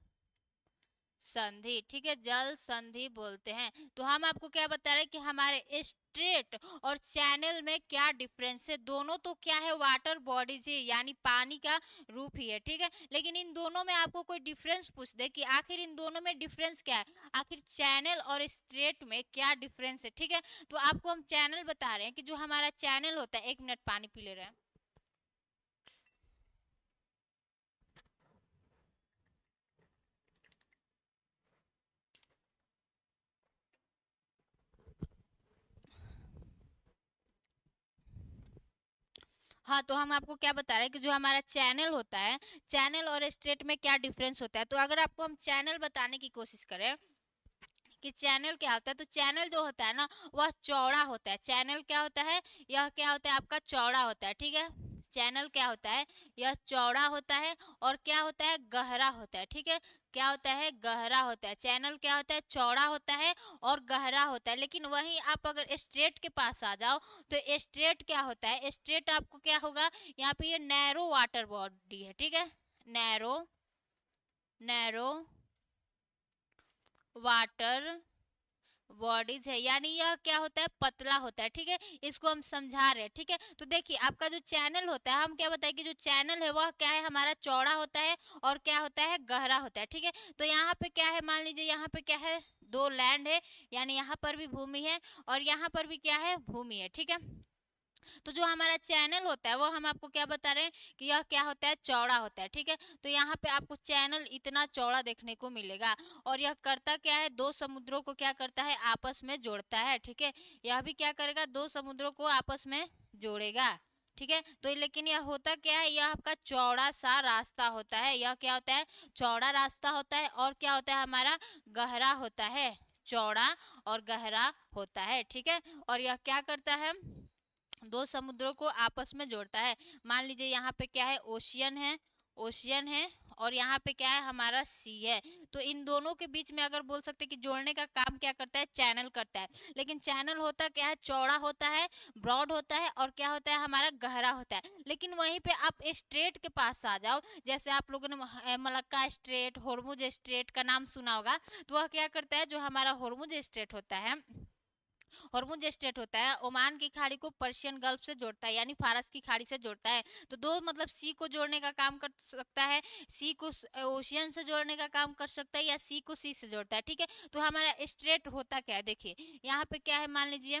संधि, ठीक है, जल संधि बोलते हैं। तो हम आपको क्या बता रहे हैं कि हमारे स्ट्रेट और चैनल में क्या डिफरेंस है। दोनों तो क्या है, वाटर बॉडीज ही, यानी पानी का रूप ही है, ठीक है। लेकिन इन दोनों में आपको कोई डिफरेंस पूछ दे कि आखिर इन दोनों में डिफरेंस क्या है, आखिर चैनल और स्ट्रेट में क्या डिफरेंस है, ठीक है। तो आपको हम चैनल बता रहे हैं कि जो हमारा चैनल होता है, 1 मिनट पानी पी ले रहे हैं। हाँ, तो हम आपको क्या बता रहे हैं कि जो हमारा चैनल होता है, चैनल और स्ट्रेट में क्या डिफरेंस होता है। तो अगर आपको हम चैनल बताने की कोशिश करें कि चैनल क्या होता है, तो चैनल जो होता है ना, वह चौड़ा होता है। चैनल क्या होता है, यह क्या होता है, आपका चौड़ा होता है, ठीक है। चैनल क्या होता है, यह चौड़ा होता है और क्या होता है, गहरा होता है, ठीक है। क्या होता है, गहरा होता है। चैनल क्या होता है, चौड़ा होता है और गहरा होता है। लेकिन वहीं आप अगर स्ट्रेट के पास आ जाओ, तो स्ट्रेट क्या होता है, स्ट्रेट आपको क्या होगा, यहाँ पे ये नैरो वाटर बॉडी है, ठीक है। नैरो, नैरो वाटर बॉडीज है, यानी यह क्या होता है, पतला होता है, ठीक है। इसको हम समझा रहे हैं, ठीक है। तो देखिए, आपका जो चैनल होता है, हम क्या बताएं कि जो चैनल है वह क्या है, हमारा चौड़ा होता है और क्या होता है, गहरा होता है, ठीक है। तो यहाँ पे क्या है, मान लीजिए यहाँ पे क्या है, दो लैंड है, यानी यहाँ पर भी भूमि है और यहाँ पर भी क्या है, भूमि है, ठीक है। तो जो हमारा चैनल होता है वो हम आपको क्या बता रहे हैं कि यह क्या होता है, चौड़ा होता है, ठीक है। तो यहाँ पे आपको चैनल इतना चौड़ा देखने को मिलेगा और यह करता क्या है, दो समुद्रों को क्या करता है, आपस में जोड़ता है, ठीक है। यह भी क्या करेगा, दो समुद्रों को आपस में जोड़ेगा, ठीक है। तो लेकिन यह होता क्या है, यह आपका चौड़ा सा रास्ता होता है। यह क्या होता है, चौड़ा रास्ता होता है और क्या होता है, हमारा गहरा होता है, चौड़ा और गहरा होता है, ठीक है। और यह क्या करता है, दो समुद्रों को आपस में जोड़ता है। मान लीजिए यहाँ पे क्या है, ओशियन है, ओशियन है और यहाँ पे क्या है, हमारा सी है। तो इन दोनों के बीच में अगर बोल सकते हैं कि जोड़ने का काम क्या करता है, चैनल करता है। लेकिन चैनल होता क्या है, चौड़ा होता है, ब्रॉड होता है और क्या होता है, हमारा गहरा होता है। लेकिन वहीं पे आप स्ट्रेट के पास आ जाओ, जैसे आप लोगों ने मलक्का स्ट्रेट, होर्मुज स्ट्रेट का नाम सुना होगा। तो वह क्या करता है, जो हमारा होर्मुज स्ट्रेट होता है, हॉर्मुज स्टेट होता है, ओमान की खाड़ी को पर्शियन गल्फ से जोड़ता है, यानी फारस की खाड़ी से जोड़ता है। तो दो मतलब सी को जोड़ने का काम कर सकता है, सी को ओशियन से जोड़ने का काम कर सकता है या सी को सी से जोड़ता है, ठीक है। तो हमारा स्ट्रेट होता क्या है, देखिए यहाँ पे क्या है, मान लीजिए,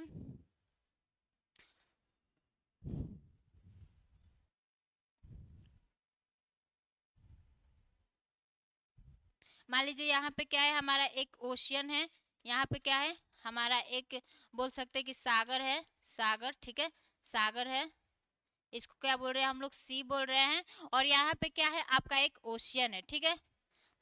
मान लीजिए यहाँ पे क्या है, हमारा एक ओशियन है, यहाँ पे क्या है, हमारा एक बोल सकते हैं कि सागर है, सागर, ठीक है, सागर है। इसको क्या बोल रहे हैं हम लोग, सी बोल रहे हैं। और यहाँ पे क्या है, आपका एक ओशियन है, ठीक है।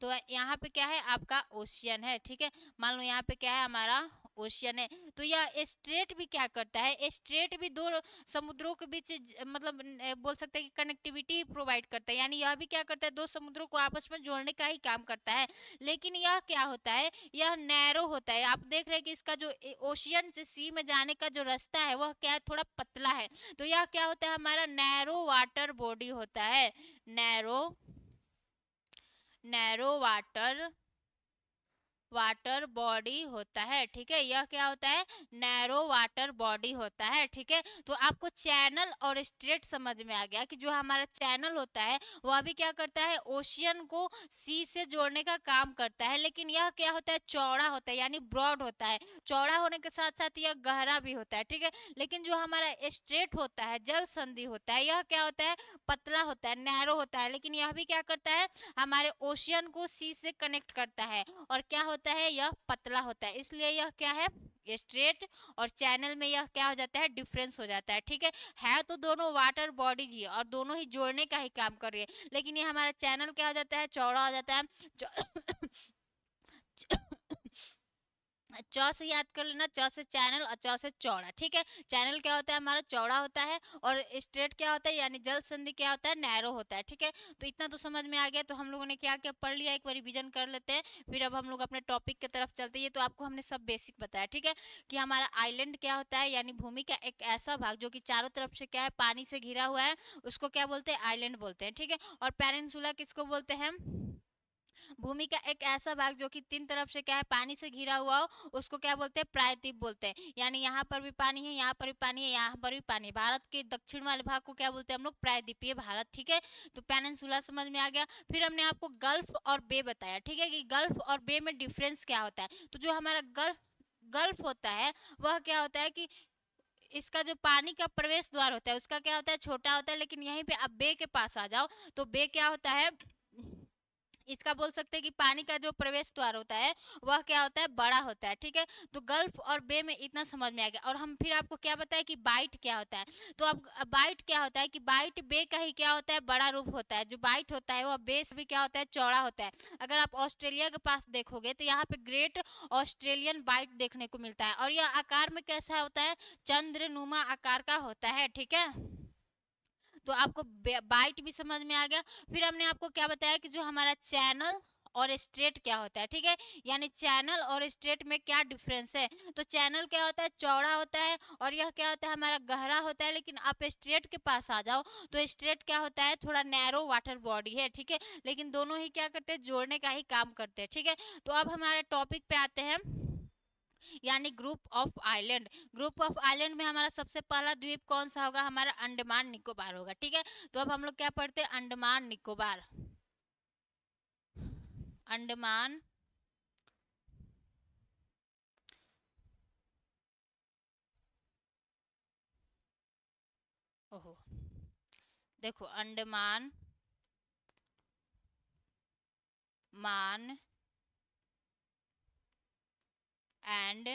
तो यहाँ पे क्या है, आपका ओशियन है, ठीक है। मान लो यहाँ पे क्या है, हमारा ओशियन है। तो यह स्ट्रेट भी क्या करता है, स्ट्रेट भी दो समुद्रों के बीच मतलब बोल सकते हैं कि कनेक्टिविटी प्रोवाइड करता है, यानी यह भी क्या करता है, दो समुद्रों को आपस में जोड़ने का ही काम करता है। लेकिन यह क्या होता है, यह नैरो होता है। आप देख रहे हैं कि इसका जो ओशियन से सी में जाने का जो रास्ता है वह क्या है, थोड़ा पतला है। तो यह क्या होता है, हमारा नैरो वाटर बॉडी होता है, narrow, narrow water, water body होता है, ठीक है। यह क्या होता है, नैरो वाटर बॉडी होता है, ठीक है। तो आपको चैनल और स्ट्रेट समझ में आ गया कि जो हमारा चैनल होता है वह भी क्या करता है, ओशियन को सी से जोड़ने का काम करता है। लेकिन यह क्या होता है, चौड़ा होता है, यानी ब्रॉड होता है। चौड़ा होने के साथ साथ यह गहरा भी होता है, ठीक है। लेकिन जो हमारा स्ट्रेट होता है, जल संधि होता है, यह क्या होता है, पतला होता है, नैरो होता है। लेकिन यह भी क्या करता है, हमारे ओशियन को सी से कनेक्ट करता है और क्या होता है, यह पतला होता है। इसलिए यह क्या है, स्ट्रेट और चैनल में यह क्या हो जाता है, डिफरेंस हो जाता है, ठीक है तो दोनों वाटर बॉडीज ही और दोनों ही जोड़ने का ही काम कर रही है। लेकिन ये हमारा चैनल क्या हो जाता है, चौड़ा हो जाता है। च से याद कर लेना, च से चैनल और च से चौड़ा, ठीक है। चैनल क्या होता है, हमारा चौड़ा होता है और स्ट्रेट क्या होता है, यानी जल संधि क्या होता है, नैरो होता है, ठीक है। तो इतना तो समझ में आ गया। तो हम लोगों ने क्या क्या पढ़ लिया, एक बार रिवीजन कर लेते हैं, फिर अब हम लोग अपने टॉपिक की तरफ चलते हैं। तो आपको हमने सब बेसिक बताया, ठीक है, कि हमारा आइलैंड क्या होता है, यानी भूमि का एक ऐसा भाग जो कि चारों तरफ से क्या है, पानी से घिरा हुआ है, उसको क्या बोलते हैं, आइलैंड बोलते हैं, ठीक है। और पेनिनसुला किसको बोलते हैं, भूमि का एक ऐसा भाग जो कि तीन तरफ से क्या है, पानी से घिरा हुआ हो, उसको क्या बोलते हैं, प्रायद्वीप बोलते हैं। यानी यहाँ पर भी पानी है, यहाँ पर भी पानी है, यहाँ पर भी पानी है। भारत के दक्षिण वाले भाग को क्या बोलते हैं हम लोग, प्रायद्वीपीय भारत। ठीक है, तो पेनिनसुला समझ में आ गया। फिर हमने आपको गल्फ और बे बताया, ठीक है, कि गल्फ और बे में डिफरेंस क्या होता है। तो जो हमारा गल्फ गल्फ होता है वह क्या होता है कि इसका जो पानी का प्रवेश द्वार होता है उसका क्या होता है, छोटा होता है। लेकिन यहीं पे अब बे के पास आ जाओ तो बे क्या होता है, इसका बोल सकते हैं कि पानी का जो प्रवेश द्वार होता है वह क्या होता है, बड़ा होता है। ठीक है, तो गल्फ और बे में इतना समझ में आ गया। और हम फिर आपको क्या बताया कि बाइट क्या होता है। तो अब बाइट क्या होता है कि बाइट बे का ही क्या होता है, बड़ा रूप होता है। जो बाइट होता है वह बे से भी क्या होता है, चौड़ा होता है। अगर आप ऑस्ट्रेलिया के पास देखोगे तो यहाँ पे ग्रेट ऑस्ट्रेलियन बाइट देखने को मिलता है और यह आकार में कैसा होता है, चंद्रनुमा आकार का होता है। ठीक है, तो आपको बाइट भी समझ में आ गया। फिर हमने आपको क्या बताया कि जो हमारा चैनल और स्ट्रेट क्या होता है। ठीक है, यानी चैनल और स्ट्रेट में क्या डिफरेंस है। तो चैनल क्या होता है, चौड़ा होता है और यह क्या होता है, हमारा गहरा होता है। लेकिन आप स्ट्रेट के पास आ जाओ तो स्ट्रेट क्या होता है, थोड़ा नैरो वाटर बॉडी है। ठीक है, लेकिन दोनों ही क्या करते हैं, जोड़ने का ही काम करते हैं। ठीक है, तो अब हमारे टॉपिक पे आते हैं, यानी group of island. Group of island में हमारा सबसे पहला द्वीप कौन सा होगा, हमारा अंडमान निकोबार होगा। ठीक है, तो अब हम लोग क्या पढ़ते हैं, अंडमान निकोबार। अंडमान, ओहो, देखो अंडमान मान एंड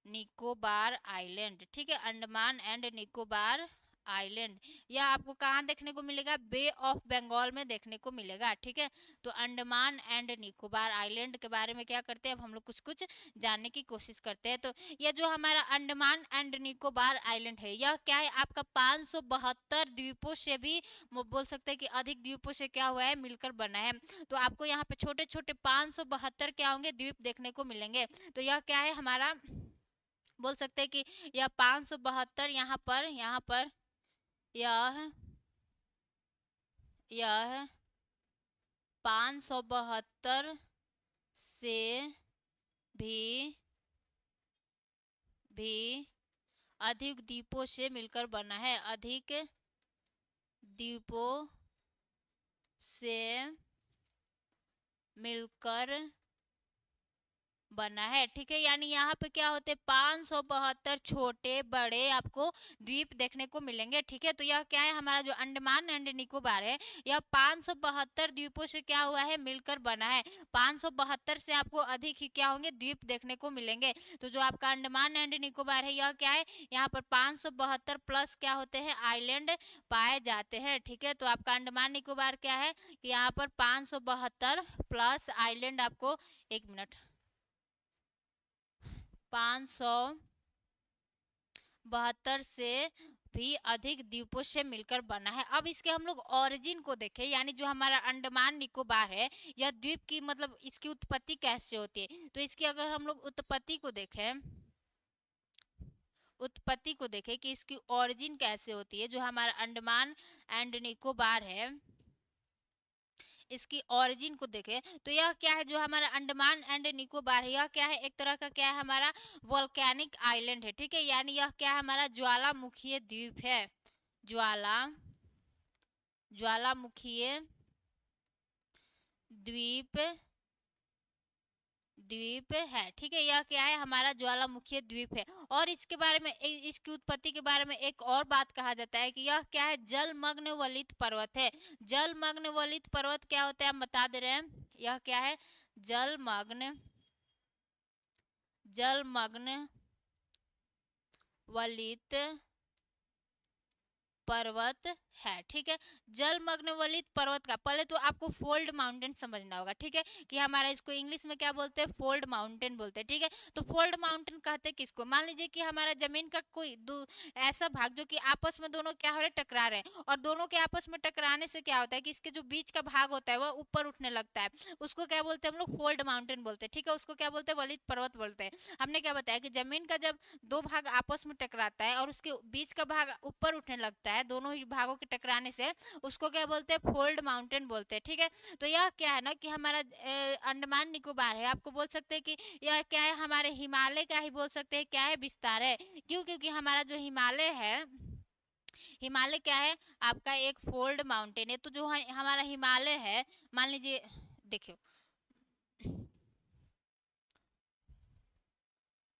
निकोबार आइलैंड। ठीक है, अंडमान एंड निकोबार आइलैंड, यह आपको कहाँ देखने को मिलेगा, बे ऑफ बंगाल में देखने को मिलेगा। ठीक है, तो अंडमान एंड निकोबार आइलैंड के बारे में क्या करते हैं, अब हम लोग कुछ कुछ जानने की कोशिश करते हैं। तो यह जो हमारा अंडमान एंड निकोबार आइलैंड है, यह क्या है, आपका 572 द्वीपों से भी बोल सकते हैं कि अधिक द्वीपों से क्या हुआ है, मिलकर बना है। तो आपको यहाँ पे छोटे छोटे 572 क्या होंगे, द्वीप देखने को मिलेंगे। तो यह क्या है, हमारा बोल सकते हैं कि यह 572 यहाँ पर यह यह 572 से भी भी अधिक द्वीपों से मिलकर बना है, अधिक द्वीपों से मिलकर बना है। ठीक है, यानी यहाँ पे क्या होते हैं, 572 छोटे बड़े आपको द्वीप देखने को मिलेंगे। ठीक है, तो यह क्या है, हमारा जो अंडमान एंड निकोबार है यह 572 द्वीपों से क्या हुआ है, मिलकर बना है। 572 से आपको अधिक ही क्या होंगे, द्वीप देखने को मिलेंगे। तो जो आपका अंडमान एंड निकोबार है यह क्या है, यहाँ पर 572 प्लस क्या होते हैं, आइलैंड पाए जाते हैं। ठीक है, तो आपका अंडमान निकोबार क्या है कि यहाँ पर 572 प्लस आइलैंड आपको, एक मिनट, 572 से भी अधिक द्वीपों से मिलकर बना है। अब इसके हम लोग ओरिजिन को देखें, यानी जो हमारा अंडमान निकोबार है यह द्वीप की मतलब इसकी उत्पत्ति कैसे होती है। तो इसकी अगर हम लोग उत्पत्ति को देखें कि इसकी ओरिजिन कैसे होती है, जो हमारा अंडमान एंड निकोबार है इसकी ओरिजिन को देखें तो यह क्या है, जो हमारा अंडमान एंड निकोबार है यह क्या है, एक तरह का क्या है, हमारा वोल्केनिक आइलैंड है। ठीक है, यानी यह क्या है, हमारा ज्वालामुखीय द्वीप है। ज्वाला ज्वालामुखीय द्वीप द्वीप है। ठीक है, यह क्या है, हमारा ज्वालामुखी द्वीप है। और इसके बारे में इसकी उत्पत्ति के बारे में एक और बात कहा जाता है कि यह क्या है, जलमग्न वलित पर्वत है। जलमग्न वलित पर्वत क्या होता है, हम बता दे रहे हैं, यह क्या है, जलमग्न जलमग्न वलित पर्वत है। ठीक है, जलमग्न वलित पर्वत का पहले तो आपको फोल्ड माउंटेन समझना होगा। ठीक है, कि हमारा इसको इंग्लिश में क्या बोलते हैं, फोल्ड माउंटेन बोलते हैं। ठीक है, तो फोल्ड माउंटेन कहते हैं किसको, मान लीजिए कि हमारा जमीन का कोई ऐसा भाग जो कि आपस में दोनों क्या हो रहे, टकरा रहे हैं, और दोनों के आपस में टकराने से क्या होता है कि इसके जो बीच का भाग होता है वह ऊपर उठने लगता है, उसको क्या बोलते हैं हम लोग, फोल्ड माउंटेन बोलते हैं। ठीक है, उसको क्या बोलते हैं, वलित पर्वत बोलते हैं। हमने क्या बताया कि जमीन का जब दो भाग आपस में टकराता है और उसके बीच का भाग ऊपर उठने लगता है, दोनों ही भागों के टकराने से उसको क्या बोलते हैं, फोल्ड माउंटेन बोलते हैं। ठीक है, तो यह क्या है ना कि हमारा अंडमान निकोबार है, आपको बोल सकते हैं कि यह क्या है, हमारे हिमालय का ही बोल सकते हैं, क्या है, विस्तार है। क्यों? क्योंकि हमारा जो हिमालय है, हिमालय क्या है आपका, एक फोल्ड माउंटेन है। तो जो हमारा हिमालय है, मान लीजिए, देखियो,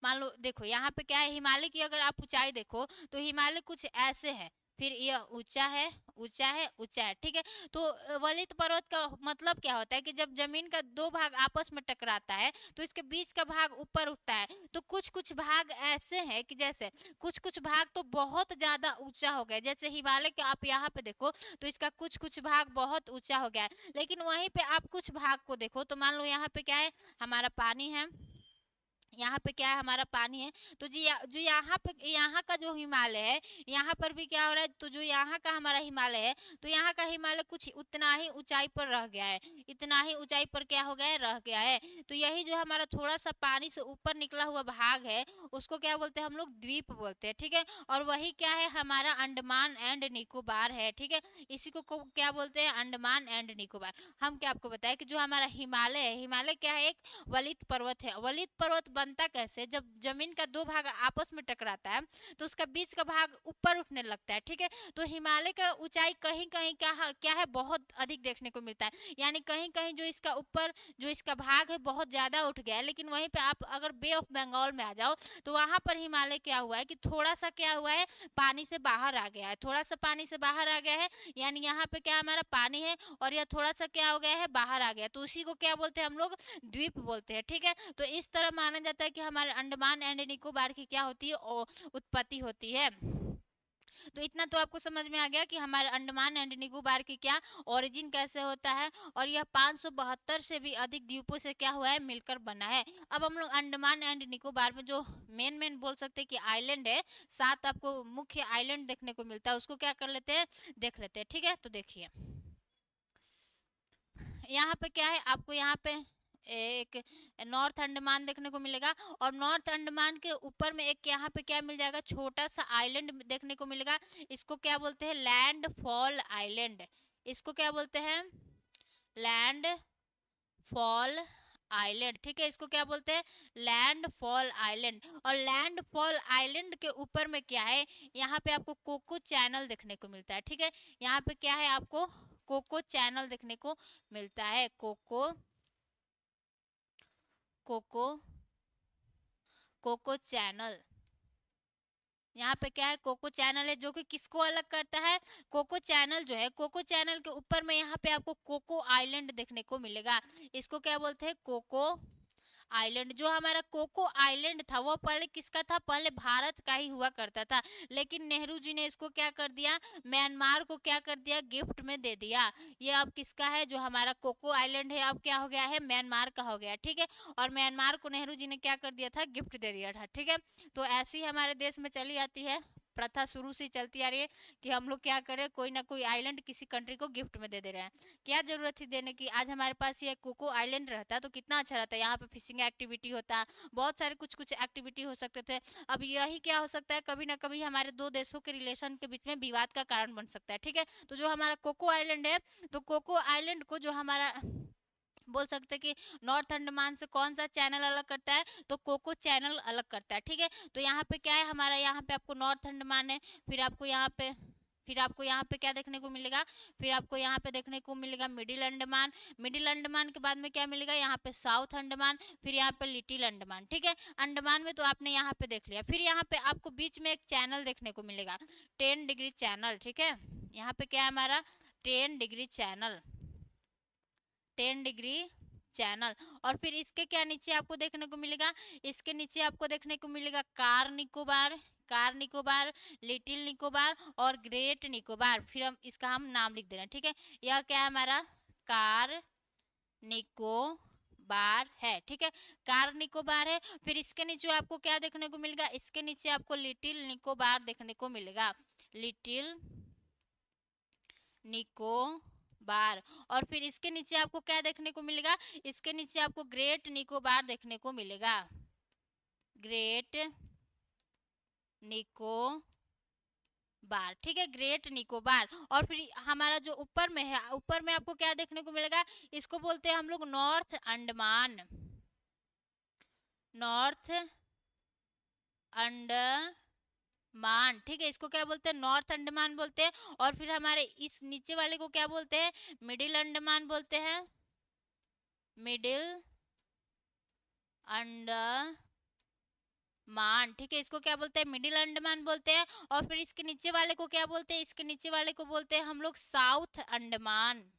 मान लो देखो यहाँ पे क्या है, हिमालय की अगर आप ऊंचाई देखो तो हिमालय कुछ ऐसे है, फिर यह ऊंचा है, ऊंचा है, ऊंचा है। ठीक है, तो वलित पर्वत का मतलब क्या होता है कि जब जमीन का दो भाग आपस में टकराता है तो इसके बीच का भाग ऊपर उठता है। तो कुछ कुछ भाग ऐसे हैं कि जैसे कुछ कुछ भाग तो बहुत ज्यादा ऊंचा हो गया, जैसे हिमालय के आप यहाँ पे देखो तो इसका कुछ कुछ भाग बहुत ऊंचा हो गया है। लेकिन वहीं पे आप कुछ भाग को देखो तो मान लो यहाँ पे क्या है, हमारा पानी है, यहाँ पे क्या है, हमारा पानी है। तो जी जो यहाँ पे, यहाँ का जो हिमालय है, यहाँ पर भी क्या हो रहा है, तो जो यहाँ का हमारा हिमालय है, तो यहाँ का हिमालय कुछ उतना ही ऊंचाई पर रह गया है, इतना ही ऊंचाई पर क्या हो गया है, रह गया है। तो यही जो हमारा थोड़ा सा पानी से ऊपर निकला हुआ भाग है, उसको क्या बोलते हैं हम लोग, द्वीप बोलते हैं। ठीक है, और वही क्या है, हमारा अंडमान एंड निकोबार है। ठीक है, इसी को क्या बोलते हैं, अंडमान एंड निकोबार। हम क्या आपको बताया कि जो हमारा हिमालय है, हिमालय क्या है, एक वलित पर्वत है। वलित पर्वत बनता कैसे, जब जमीन का दो भाग आपस में टकराता है तो उसका बीच का भाग ऊपर उठने लगता है। ठीक है, तो हिमालय का ऊंचाई कहीं कहीं क्या है, बहुत अधिक देखने को मिलता है, यानी कहीं कहीं जो इसका ऊपर जो इसका भाग है बहुत ज्यादा उठ गया है। लेकिन वहीं पे आप अगर बे ऑफ बंगाल में आ जाओ तो वहां पर हिमालय क्या हुआ है कि थोड़ा सा क्या हुआ है, पानी से बाहर आ गया है, थोड़ा सा पानी से बाहर आ गया है, यानी यहाँ पे क्या हमारा पानी है और यह थोड़ा सा क्या हो गया है, बाहर आ गया, तो उसी को क्या बोलते हैं हम लोग, द्वीप बोलते हैं। ठीक है, तो इस तरह माना जाता है कि हमारे अंडमान एंड निकोबार की क्या होती है, उत्पत्ति होती है। तो इतना तो आपको समझ में आ गया कि हमारे अंडमान एंड निकोबार की क्या ओरिजिन कैसे होता है, और यह 572 से भी अधिक द्वीपों से क्या हुआ है, मिलकर बना है। अब हम लोग अंडमान एंड निकोबार में जो मेन मेन बोल सकते हैं कि आइलैंड है, 7 आपको मुख्य आइलैंड देखने को मिलता है, उसको क्या कर लेते हैं, देख लेते हैं। ठीक है, तो देखिए यहाँ पे क्या है, आपको यहाँ पे एक नॉर्थ अंडमान देखने को मिलेगा, और नॉर्थ अंडमान के ऊपर में एक यहाँ पे क्या मिल जाएगा, छोटा सा आइलैंड देखने को मिलेगा। इसको क्या बोलते हैं, लैंड फॉल आइलैंड। इसको क्या बोलते हैं, लैंड फॉल आइलैंड। ठीक है, इसको क्या बोलते हैं, लैंड फॉल आइलैंड। और लैंड फॉल आइलैंड के ऊपर में क्या है, यहाँ पे आपको कोको चैनल देखने को मिलता है। ठीक है, यहाँ पे क्या है, आपको कोको चैनल देखने को मिलता है, कोको कोको कोको चैनल। यहाँ पे क्या है, कोको चैनल है, जो कि किसको अलग करता है, कोको चैनल जो है, कोको चैनल के ऊपर में यहाँ पे आपको कोको आइलैंड देखने को मिलेगा। इसको क्या बोलते हैं, कोको आइलैंड। जो हमारा कोको आइलैंड था वो पहले किसका था, पहले भारत का ही हुआ करता था, लेकिन नेहरू जी ने इसको क्या कर दिया, म्यांमार को क्या कर दिया, गिफ्ट में दे दिया। ये अब किसका है, जो हमारा कोको आइलैंड है, अब क्या हो गया है, म्यांमार का हो गया। ठीक है, और म्यांमार को नेहरू जी ने क्या कर दिया था, गिफ्ट दे दिया था। ठीक है, तो ऐसी ही हमारे देश में चली आती है प्रथा, शुरू से चलती आ रही है कि हम लोग क्या करें, कोई ना कोई आइलैंड किसी कंट्री को गिफ्ट में दे दे रहे हैं। क्या जरूरत थी देने की, आज हमारे पास ये कोको आइलैंड रहता तो कितना अच्छा रहता, यहाँ पे फिशिंग एक्टिविटी होता, बहुत सारे कुछ कुछ एक्टिविटी हो सकते थे। अब यही क्या हो सकता है, कभी ना कभी हमारे दो देशों के रिलेशन के बीच में विवाद का कारण बन सकता है। ठीक है, तो जो हमारा कोको आइलैंड है, तो कोको आइलैंड को जो हमारा बोल सकते हैं कि नॉर्थ अंडमान से कौन सा चैनल अलग करता है, तो कोको चैनल अलग करता है। ठीक है, तो यहाँ पे क्या है, हमारा यहाँ पे आपको नॉर्थ अंडमान है, फिर आपको यहाँ पे क्या देखने को मिलेगा, फिर आपको यहाँ पे देखने को मिलेगा मिडिल अंडमान। मिडिल अंडमान के बाद में क्या मिलेगा, यहाँ पे साउथ अंडमान, फिर यहाँ पे लिटिल अंडमान। ठीक है, अंडमान में तो आपने यहाँ पे देख लिया, फिर यहाँ पे आपको बीच में एक चैनल देखने को मिलेगा, 10 डिग्री चैनल। ठीक है, यहाँ पे क्या है हमारा, 10 डिग्री चैनल, 10 डिग्री चैनल। और फिर इसके क्या नीचे आपको देखने को मिलेगा, इसके नीचे आपको देखने को मिलेगा car Nicobar, car Nicobar, little Nicobar और ग्रेट निकोबार। फिर हम इसका नाम लिख दे रहे हैं। ठीक है, यह क्या है हमारा, कार निकोबार है। ठीक है, कार निकोबार है। फिर इसके नीचे आपको क्या देखने को मिलेगा, इसके नीचे आपको लिटिल निकोबार देखने को मिलेगा, लिटिल निकोबार। और फिर इसके नीचे आपको क्या देखने को मिलेगा, इसके नीचे आपको ग्रेट निकोबार देखने को मिलेगा, ग्रेट निकोबार। बार, ठीक है, ग्रेट निकोबार। और फिर हमारा जो ऊपर में है, ऊपर में आपको क्या देखने को मिलेगा, इसको बोलते हैं हम लोग नॉर्थ अंडमान, नॉर्थ अंडमान, ठीक है, इसको क्या बोलते हैं, नॉर्थ अंडमान बोलते हैं। और फिर हमारे इस नीचे वाले को क्या बोलते हैं, मिडिल अंडमान बोलते हैं, मिडिल अंडमान, ठीक है, इसको क्या बोलते हैं, मिडिल अंडमान बोलते हैं। और फिर इसके नीचे वाले को क्या बोलते हैं, इसके नीचे वाले को बोलते हैं हम लोग साउथ अंडमान,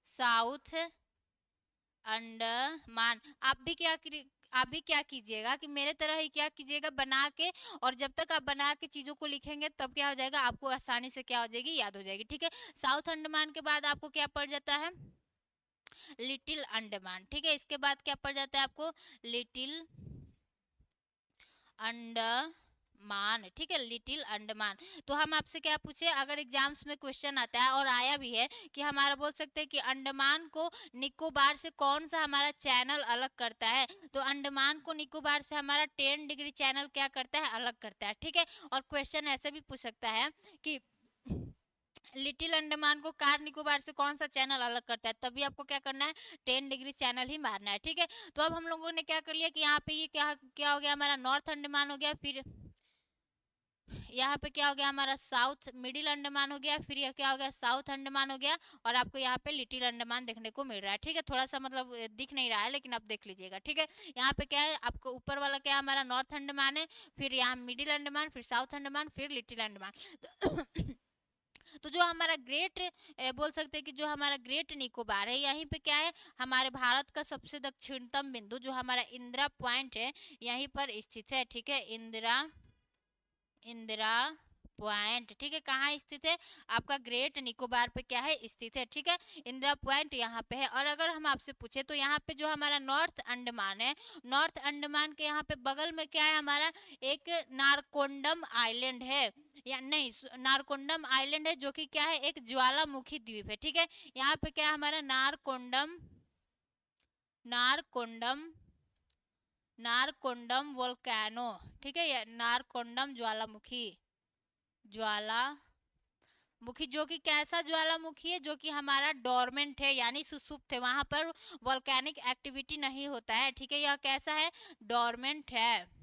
साउथ अंडमान। आप भी क्या कीजिएगा कि मेरे तरह ही क्या कीजिएगा, बना के, और जब तक आप बना के चीजों को लिखेंगे तब क्या हो जाएगा, आपको आसानी से क्या हो जाएगी, याद हो जाएगी, ठीक है। साउथ अंडमान के बाद आपको क्या पड़ जाता है, लिटिल अंडमान, ठीक है, इसके बाद क्या पड़ जाता है आपको, लिटिल अंडमान, ठीक है, लिटिल अंडमान। तो हम आपसे क्या पूछे, अगर एग्जाम्स में क्वेश्चन आता है और आया भी है कि हमारा बोल सकते हैं कि अंडमान को निकोबार से कौन सा हमारा चैनल अलग करता है, तो अंडमान को निकोबार से हमारा 10 डिग्री चैनल क्या करता है, अलग करता है, ठीक है। और क्वेश्चन ऐसे भी पूछ सकता है कि लिटिल अंडमान को कार निकोबार से कौन सा चैनल अलग करता है, तभी आपको क्या करना है, 10 डिग्री चैनल ही मारना है, ठीक है। तो अब हम लोगों ने क्या कर लिया कि यहाँ पे ये क्या क्या हो गया, हमारा नॉर्थ अंडमान हो गया, फिर यहाँ पे क्या हो गया, हमारा साउथ मिडिल अंडमान हो गया, फिर यह क्या हो गया, साउथ अंडमान हो गया। और आपको यहाँ पे लिटिल अंडमान देखने को मिल रहा है, ठीक है, थोड़ा सा मतलब दिख नहीं रहा है लेकिन आप देख लीजिएगा, ठीक है। यहाँ पे क्या है, आपको ऊपर वाला क्या है, हमारा नॉर्थ अंडमान है, फिर यहाँ मिडिल अंडमान, फिर साउथ अंडमान, फिर लिटिल अंडमान। तो जो हमारा ग्रेट बोल सकते हैं कि जो हमारा ग्रेट निकोबार है, यहीं पे क्या है, हमारे भारत का सबसे दक्षिणतम बिंदु जो हमारा इंदिरा पॉइंट है, यहीं पर स्थित है, ठीक है, इंदिरा इंदिरा पॉइंट, ठीक है, कहाँ स्थित है, आपका ग्रेट निकोबार पे क्या है, स्थित है, ठीक है, इंदिरा पॉइंट यहाँ पे है। और अगर हम आपसे पूछे तो यहाँ पे जो हमारा नॉर्थ अंडमान है, नॉर्थ अंडमान के यहाँ पे बगल में क्या है, हमारा एक नारकोंडम आइलैंड है, या नहीं, नारकोंडम आइलैंड है, जो कि क्या है, एक ज्वालामुखी द्वीप है, ठीक है। यहाँ पे क्या है, हमारा नारकोंडम, नारकोंडम, नारकोंडम वोल्केनो, ठीक है, ये नारकोंडम ज्वालामुखी, ज्वालामुखी, जो कि कैसा ज्वालामुखी है, जो कि हमारा डोरमेंट है, यानी सुसुप्त है, वहां पर वोल्केनिक एक्टिविटी नहीं होता है, ठीक है, यह कैसा है, डोरमेंट है।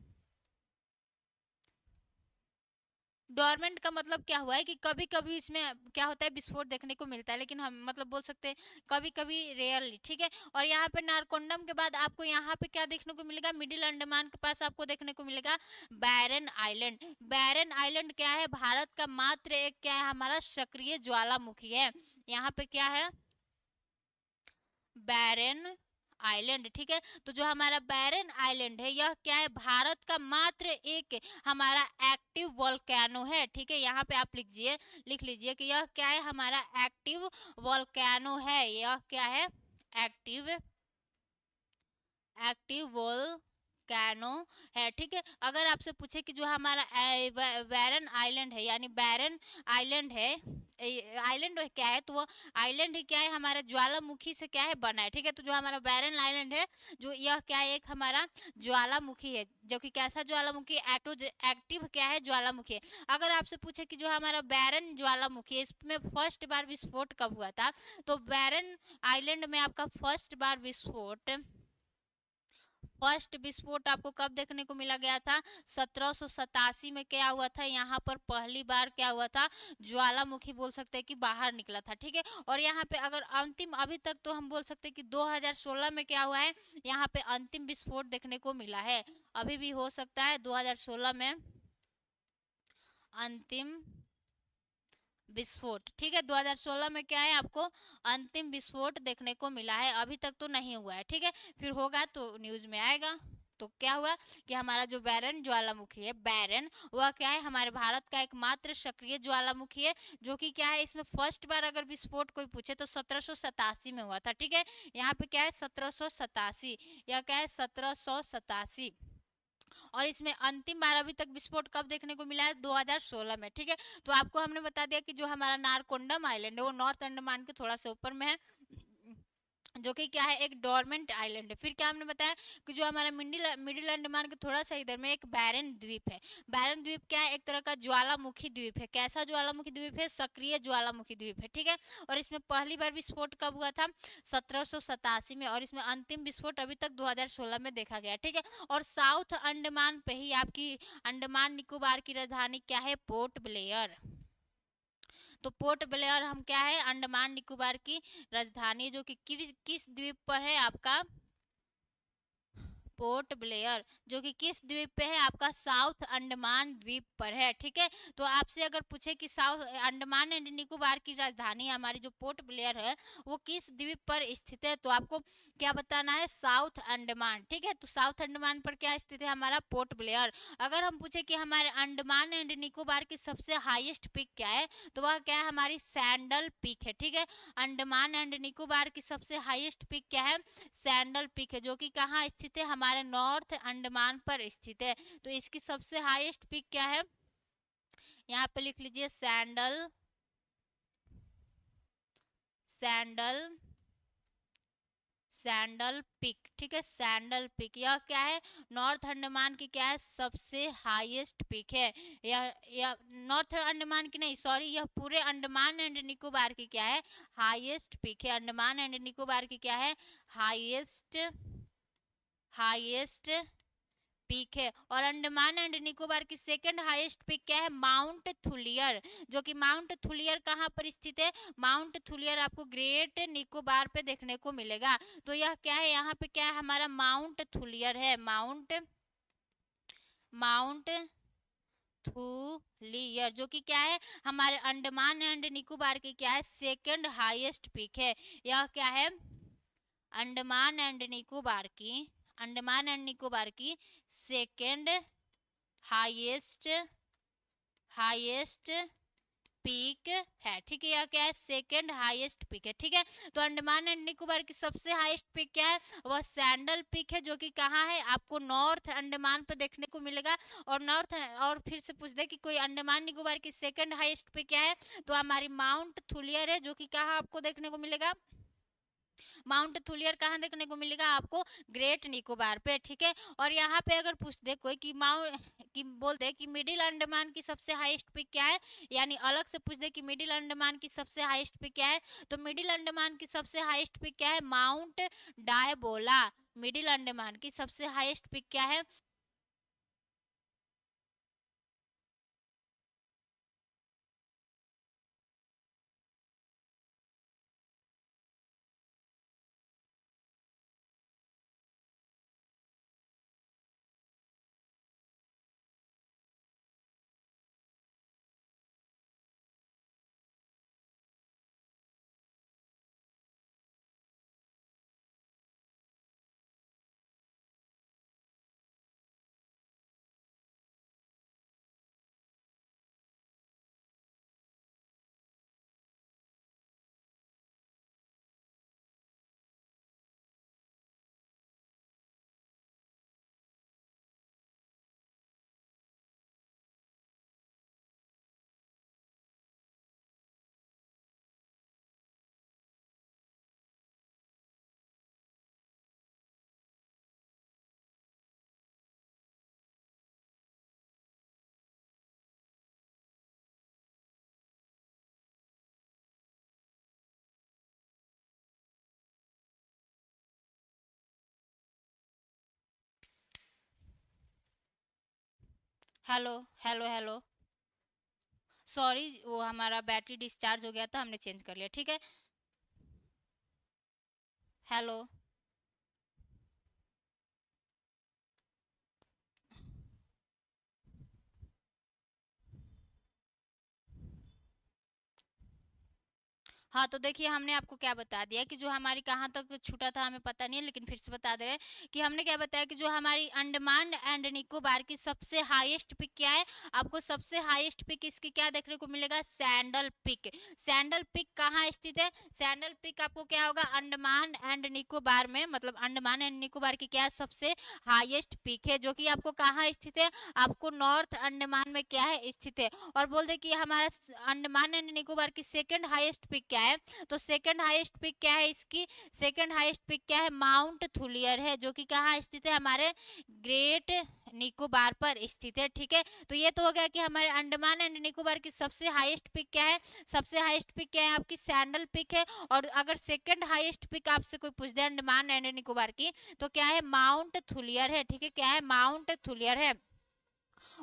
डोरमेंट का मतलब क्या हुआ है कि कभी कभी इसमें क्या होता है, विस्फोट देखने को मिलता है, लेकिन हम मतलब बोल सकते हैं कभी कभी रेयरली, ठीक है। और यहाँ पे नारकोंडम के बाद आपको यहाँ पे क्या देखने को मिलेगा, मिडिल अंडमान के पास आपको देखने को मिलेगा बैरन आइलैंड। बैरन आइलैंड क्या है, भारत का मात्र एक क्या है, हमारा सक्रिय ज्वालामुखी है, यहाँ पे क्या है, बैरन आइलैंड, ठीक है। तो जो हमारा बैरन आइलैंड है, यह क्या है, भारत का मात्र एक हमारा एक्टिव वोल्केनो है, ठीक है, यहाँ पे आप लिख लीजिए कि यह क्या है, हमारा एक्टिव वोल्केनो है, यह क्या है, एक्टिव एक्टिव वोल्केनो है, ठीक है। अगर आपसे पूछे कि जो हमारा बैरन आइलैंड है, यानी बैरन आइलैंड है, आइलैंड क्या है, तो वो आइलैंड ही क्या है, हमारा ज्वालामुखी से क्या है, बना है, ठीक है। तो जो हमारा बैरन आइलैंड है, जो यह क्या है, एक हमारा ज्वालामुखी है, जो कि कैसा ज्वालामुखी, एक्टिव क्या है, ज्वालामुखी है। अगर आपसे पूछे कि जो हमारा बैरन ज्वालामुखी है, इसमें फर्स्ट बार विस्फोट कब हुआ था, तो बैरन आइलैंड में आपका फर्स्ट विस्फोट आपको कब देखने को मिला गया था, 1787 में क्या हुआ था, यहाँ पर पहली बार क्या हुआ था, ज्वालामुखी बोल सकते हैं कि बाहर निकला था, ठीक है। और यहाँ पे अगर अंतिम अभी तक तो हम बोल सकते हैं कि 2016 में क्या हुआ है, यहाँ पे अंतिम विस्फोट देखने को मिला है, अभी भी हो सकता है 2016 में अंतिम विस्फोट, ठीक है, 2016 में क्या है, आपको अंतिम विस्फोट देखने को मिला है, अभी तक तो नहीं हुआ है, ठीक है, फिर होगा तो न्यूज में आएगा। तो क्या हुआ कि हमारा जो बैरन ज्वालामुखी है, बैरन, वह क्या है, हमारे भारत का एकमात्र सक्रिय ज्वालामुखी है, जो कि क्या है, इसमें फर्स्ट बार अगर विस्फोट कोई पूछे तो 1787 में हुआ था, ठीक है। यहाँ पे क्या है, 1787, या क्या है, 1787। और इसमें अंतिम बार अभी तक विस्फोट कब देखने को मिला है, 2016 में, ठीक है। तो आपको हमने बता दिया कि जो हमारा नारकोंडम आइलैंड है, वो नॉर्थ अंडमान के थोड़ा सा ऊपर में है, जो कि क्या है, एक डोरमेंट आइलैंड है। फिर क्या हमने बताया कि जो हमारा मिडिल मिडिल अंडमान के थोड़ा सा इधर में एक बैरन द्वीप है। बैरन द्वीप क्या है, एक तरह का ज्वालामुखी द्वीप है। कैसा ज्वालामुखी द्वीप है, सक्रिय ज्वालामुखी द्वीप है, ठीक है। और इसमें पहली बार विस्फोट कब हुआ था, 1787 में, और इसमें अंतिम विस्फोट अभी तक 2016 में देखा गया, ठीक है। और साउथ अंडमान पे ही आपकी अंडमान निकोबार की राजधानी क्या है, पोर्ट ब्लेयर। तो पोर्ट ब्लेयर हम क्या है, अंडमान निकोबार की राजधानी, जो कि किस द्वीप पर है आपका, पोर्ट ब्लेयर, जो कि किस द्वीप पे है आपका, साउथ अंडमान द्वीप पर है, ठीक है। तो आपसे अगर पूछे कि साउथ अंडमान एंड निकोबार की राजधानी हमारी जो पोर्ट ब्लेयर है वो किस द्वीप पर स्थित है, तो आपको क्या बताना है, साउथ अंडमान, ठीक है। तो साउथ अंडमान पर क्या स्थित है, हमारा पोर्ट ब्लेयर। अगर हम पूछे कि हमारे अंडमान एंड निकोबार की सबसे हाईएस्ट पीक क्या है, तो वह क्या है, हमारी सैंडल पीक है, ठीक है। अंडमान एंड निकोबार की सबसे हाईएस्ट पीक क्या है, सैंडल पीक है, जो कि कहाँ स्थित है, हमारे नॉर्थ अंडमान पर स्थित है। तो इसकी सबसे हाईएस्ट पीक क्या है, यहाँ पे लिख लीजिए, सैंडल, सैंडल, सैंडल पीक, ठीक है। सैंडल पीक यह क्या है, नॉर्थ अंडमान की क्या है, सबसे हाईएस्ट पीक है। यह नॉर्थ अंडमान की नहीं, सॉरी, यह पूरे अंडमान एंड निकोबार की क्या है, हाईएस्ट पीक है। अंडमान एंड निकोबार की क्या है, हाईएस्ट, हाईएस्ट पीक है। और अंडमान एंड निकोबार की सेकंड हाईएस्ट पीक क्या है, माउंट थुलियर, जो कि माउंट थुलियर कहाँ पर स्थित है, माउंट थुलियर आपको ग्रेट निकोबार पे देखने को मिलेगा। तो यह क्या है, यहाँ पे क्या है, हमारा माउंट थुलियर है, माउंट, माउंट थुलियर, जो कि क्या है, हमारे अंडमान एंड निकोबार की क्या है, सेकंड हाईएस्ट पीक है। यह क्या है, अंडमान एंड निकोबार की, अंडमान एंड निकोबार की सेकंड हाईएस्ट, हाईएस्ट पीक है, ठीक है। यह क्या है, सेकंड हाईएस्ट पीक है, ठीक है। तो अंडमान एंड निकोबार की सबसे हाईएस्ट पीक क्या है, वह सैंडल पीक है, जो कि कहाँ है, आपको नॉर्थ अंडमान पे देखने को मिलेगा। और नॉर्थ, और फिर से पूछ दे कि कोई अंडमान निकोबार की सेकंड हाईएस्ट पीक क्या है, तो हमारी माउंट थुलियर है, जो कि कहाँ आपको देखने को मिलेगा, माउंट थुलियर कहाँ देखने को मिलेगा आपको, ग्रेट निकोबार पे, ठीक है। और यहाँ पे अगर पूछ दे कोई कि माउंट, कि बोल दे कि मिडिल अंडमान की सबसे हाईएस्ट पीक क्या है, यानी अलग से पूछ दे कि मिडिल अंडमान की सबसे हाईएस्ट पीक क्या है, तो मिडिल अंडमान की सबसे हाईएस्ट पीक क्या है, माउंट डायबोला। मिडिल अंडमान की सबसे हाईएस्ट पीक क्या है, हेलो, हेलो, हेलो, सॉरी, वो हमारा बैटरी डिस्चार्ज हो गया था, हमने चेंज कर लिया, ठीक है। हेलो, हाँ, तो देखिए हमने आपको क्या बता दिया कि जो हमारी कहाँ तक छूटा था हमें पता नहीं है, लेकिन फिर से बता दे रहे हैं कि हमने क्या बताया कि जो हमारी अंडमान एंड निकोबार की सबसे हाईएस्ट पिक क्या है, आपको सबसे हाईएस्ट पिक इसकी क्या देखने को मिलेगा, सैंडल पिक। सैंडल पिक कहाँ स्थित है, सैंडल पिक आपको क्या होगा, अंडमान एंड निकोबार में, मतलब अंडमान एंड निकोबार की क्या सबसे हाईएस्ट पिक है, जो कि आपको कहाँ स्थित है, आपको नॉर्थ अंडमान में क्या है, स्थित है। और बोल दे कि हमारा अंडमान एंड निकोबार की सेकंड हाईएस्ट पिक क्या है, है, तो सेकंड हाईएस्ट पिक क्या है इसकी, सेकंड हाईएस्ट पिक क्या है, माउंट थुलियर है, जो कि कहाँ स्थित है, हमारे ग्रेट निकोबार पर स्थित है। ठीक है, तो ये तो हो गया कि हमारे अंडमान एंड निकोबार की सबसे हाईएस्ट पिक क्या है, सबसे हाईएस्ट पिक क्या है आपकी, सैंडल पिक है। और अगर सेकंड हाईएस्ट पिक आपसे कोई पूछ दे अंडमान एंड निकोबार की, तो क्या है, माउंट थुलियर है। ठीक है, क्या है, माउंट थुलियर है।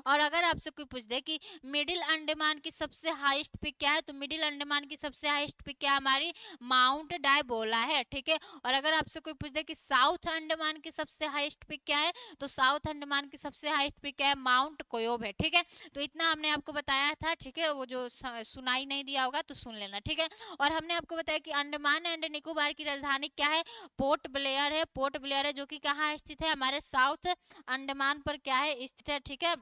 और अगर आपसे कोई पूछ दे कि मिडिल अंडमान की सबसे हाईएस्ट पिक क्या है, तो मिडिल अंडमान की सबसे हाईएस्ट पिक क्या है, हमारी माउंट डायबोला है। ठीक है, और अगर आपसे कोई पूछ दे कि साउथ अंडमान की सबसे हाईएस्ट पिक क्या है, तो साउथ अंडमान की सबसे हाईएस्ट पिक क्या है, माउंट कोयोब है। ठीक है, तो इतना हमने आपको बताया था। ठीक है, वो जो सुनाई नहीं दिया होगा तो सुन लेना। ठीक है, और हमने आपको बताया कि अंडमान एंड निकोबार की राजधानी क्या है, पोर्ट ब्लेयर है, पोर्ट ब्लेयर है, जो कि कहाँ स्थित है, हमारे साउथ अंडमान पर क्या है, स्थित है। ठीक है,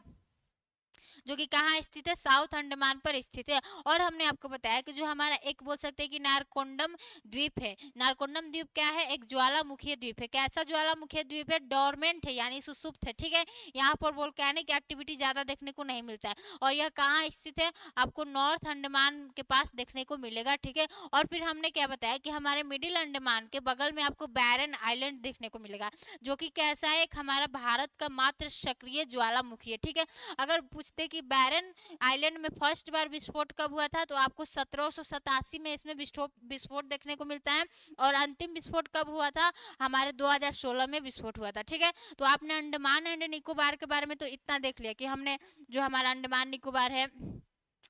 जो कि कहाँ स्थित है, साउथ अंडमान पर स्थित है। और हमने आपको बताया कि जो हमारा एक बोल सकते हैं कि नारकोंडम द्वीप है, नारकोंडम द्वीप क्या है, एक ज्वालामुखी द्वीप है। कैसा ज्वालामुखी द्वीप है, डोरमेंट है यानी सुसुप्त है। ठीक है, यहाँ पर वोल्केनिक एक्टिविटी ज्यादा देखने को नहीं मिलता है। और यह कहाँ स्थित है, आपको नॉर्थ अंडमान के पास देखने को मिलेगा। ठीक है, और फिर हमने क्या बताया कि हमारे मिडिल अंडमान के बगल में आपको बैरन आइलैंड देखने को मिलेगा, जो कि कैसा है, एक हमारा भारत का मात्र सक्रिय ज्वालामुखी है। ठीक है, अगर पूछते कि बैरन आइलैंड में फर्स्ट बार विस्फोट कब हुआ था, तो आपको 1787 में इसमें विस्फोट देखने को मिलता है। और अंतिम विस्फोट कब हुआ था, हमारे 2016 में विस्फोट हुआ था। ठीक है, तो आपने अंडमान एंड निकोबार के बारे में तो इतना देख लिया कि हमने जो हमारा अंडमान निकोबार है,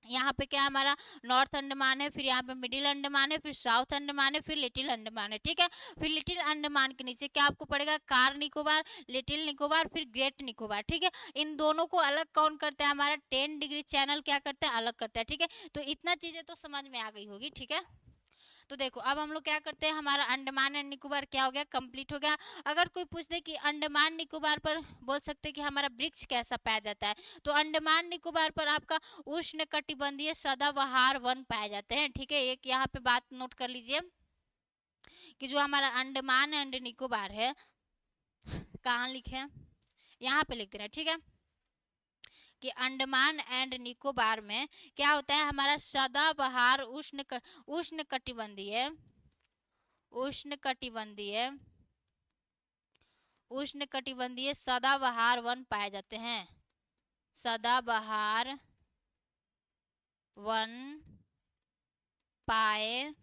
यहाँ पे क्या हमारा नॉर्थ अंडमान है, फिर यहाँ पे मिडिल अंडमान है, फिर साउथ अंडमान है, फिर लिटिल अंडमान है। ठीक है, फिर लिटिल अंडमान के नीचे क्या आपको पड़ेगा, कार निकोबार, लिटिल निकोबार, फिर ग्रेट निकोबार। ठीक है, इन दोनों को अलग कौन करता है, हमारा 10 डिग्री चैनल क्या करता है, अलग करता है। ठीक है, तो इतना चीजें तो समझ में आ गई होगी। ठीक है, तो देखो अब हम लोग क्या करते हैं, हमारा अंडमान एंड निकोबार क्या हो गया, कंप्लीट हो गया। अगर कोई पूछ दे कि अंडमान निकोबार पर बोल सकते हैं कि हमारा वृक्ष कैसा पाया जाता है, तो अंडमान निकोबार पर आपका उष्ण कटिबंधीय सदाबहार वन पाए जाते हैं। ठीक है, एक यहाँ पे बात नोट कर लीजिए कि जो हमारा अंडमान एंड निकोबार है, कहाँ लिखे हैं, यहाँ पे लिख देना। ठीक है, कि अंडमान एंड निकोबार में क्या होता है, हमारा सदाबहार उष्ण कटिबंधीय उष्ण कटिबंधीय उष्ण कटिबंधीय सदाबहार वन पाए जाते हैं, सदाबहार वन पाए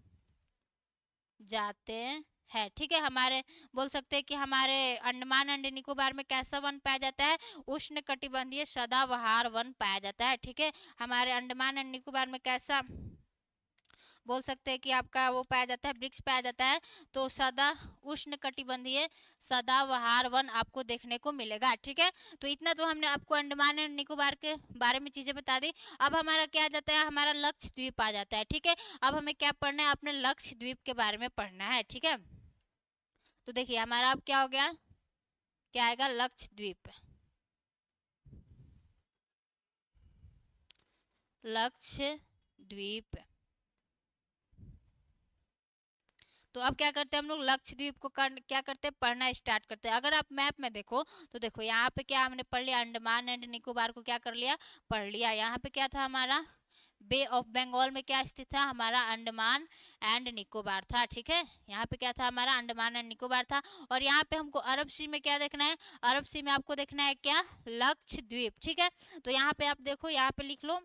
जाते है। ठीक है, हमारे बोल सकते हैं कि हमारे अंडमान एंड निकोबार में कैसा वन पाया जाता है, उष्ण कटिबंधीय सदाबहार वन पाया जाता है। ठीक है, हमारे अंडमान एंड निकोबार में कैसा बोल सकते हैं कि आपका वो पाया जाता है, वृक्ष पाया जाता है, तो सदा उष्ण कटिबंधीय सदाबहार वन आपको देखने को मिलेगा। ठीक है, तो इतना तो हमने आपको अंडमान एंड निकोबार के बारे में चीजें बता दी। अब हमारा क्या आ जाता है, हमारा लक्षद्वीप आ जाता है। ठीक है, अब हमें क्या पढ़ना है, अपने लक्षद्वीप के बारे में पढ़ना है। ठीक है, तो देखिए हमारा अब क्या हो गया, क्या आएगा, लक्षद्वीप, लक्षद्वीप। तो अब क्या करते हैं हम लोग, लक्षद्वीप को क्या करते हैं, पढ़ना स्टार्ट करते हैं। अगर आप मैप में देखो तो देखो यहाँ पे क्या हमने पढ़ लिया, अंडमान एंड निकोबार को क्या कर लिया, पढ़ लिया। यहाँ पे क्या था हमारा, बे ऑफ बंगाल में क्या स्थित था, हमारा अंडमान एंड निकोबार था। ठीक है, यहाँ पे क्या था, हमारा अंडमान एंड निकोबार था। और यहाँ पे हमको अरब सी में क्या देखना है, अरब सी में आपको देखना है क्या, लक्षद्वीप। ठीक है, तो यहाँ पे आप देखो, यहाँ पे लिख लो,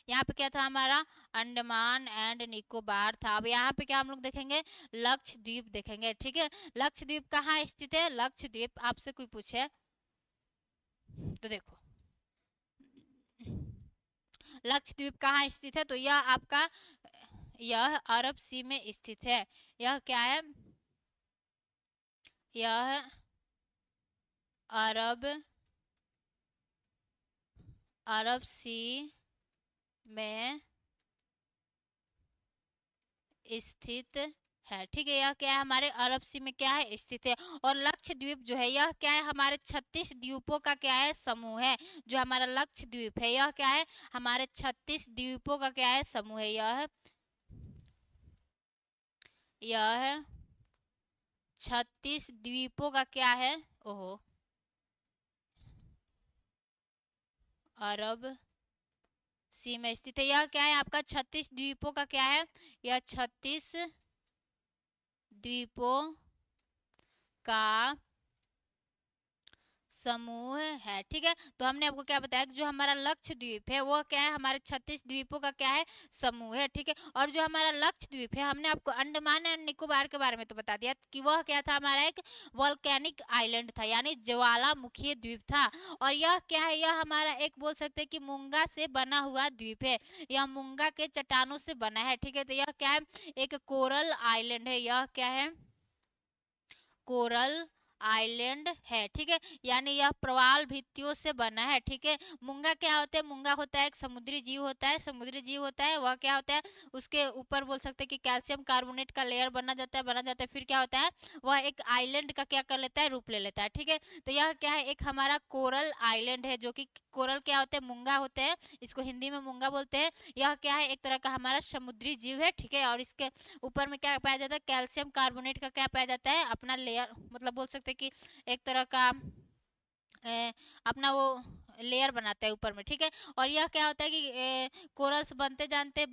यहाँ पे क्या था हमारा, अंडमान एंड निकोबार था। अब यहाँ पे क्या हम लोग देखेंगे, लक्षद्वीप देखेंगे। ठीक है, लक्षद्वीप कहाँ स्थित है, लक्षद्वीप आपसे कोई पूछे तो देखो लक्षद्वीप कहाँ स्थित है, तो यह आपका, यह अरब सी में स्थित है। यह क्या है, यह अरब अरब सी में स्थित है। ठीक है, यह क्या है, हमारे अरब सी में क्या है, स्थित है। और लक्षद्वीप जो है, यह क्या है, हमारे 36 द्वीपों का क्या है, समूह है। जो हमारा लक्षद्वीप है, यह क्या है, हमारे 36 द्वीपों का क्या है, समूह है। यह 36 द्वीपों का क्या है, ओहो, अरब सी में स्थित है। यह क्या है आपका 36 द्वीपों का क्या है, यह 36 द्वीपों का समूह है। ठीक है, तो हमने आपको क्या बताया कि जो हमारा लक्षद्वीप है वो क्या है, हमारे 36 द्वीपों का क्या है, समूह है। ठीक है, और जो हमारा लक्षद्वीप है, हमने आपको अंडमान एंड निकोबार के बारे में तो बता दिया कि वह क्या था, हमारा एक वोल्केनिक आइलैंड था, यानी ज्वालामुखी द्वीप था। और यह क्या है, यह हमारा एक बोल सकते हैं कि मूंगा से बना हुआ द्वीप है, यह मूंगा के चट्टानों से बना है। ठीक है, तो यह क्या है, एक कोरल आइलैंड है, यह क्या है, कोरल आइलैंड है। ठीक है, यानी यह प्रवाल भित्तियों से बना है। ठीक है, मूंगा क्या होता है, मूंगा होता है एक समुद्री जीव होता है, समुद्री जीव होता है, वह क्या होता है, उसके ऊपर बोल सकते हैं कि कैल्शियम कार्बोनेट का लेयर बना जाता है, फिर क्या होता है, वह एक आइलैंड का क्या कर लेता है, रूप ले लेता है। ठीक है, तो यह क्या है, एक हमारा कोरल आइलैंड है, जो कि कोरल क्या होते हैं, मूंगा होते हैं, इसको हिंदी में मूंगा बोलते हैं। यह क्या है, एक तरह का हमारा समुद्री जीव है। ठीक है, और इसके ऊपर में क्या पाया जाता है, कैल्शियम कार्बोनेट का क्या पाया जाता है, अपना लेयर, मतलब बोल सकते हैं कि एक तरह का अपना वो लेयर बनाता है ऊपर में। ठीक है, और यह क्या होता है कि कोरल्स बनते जाते हैं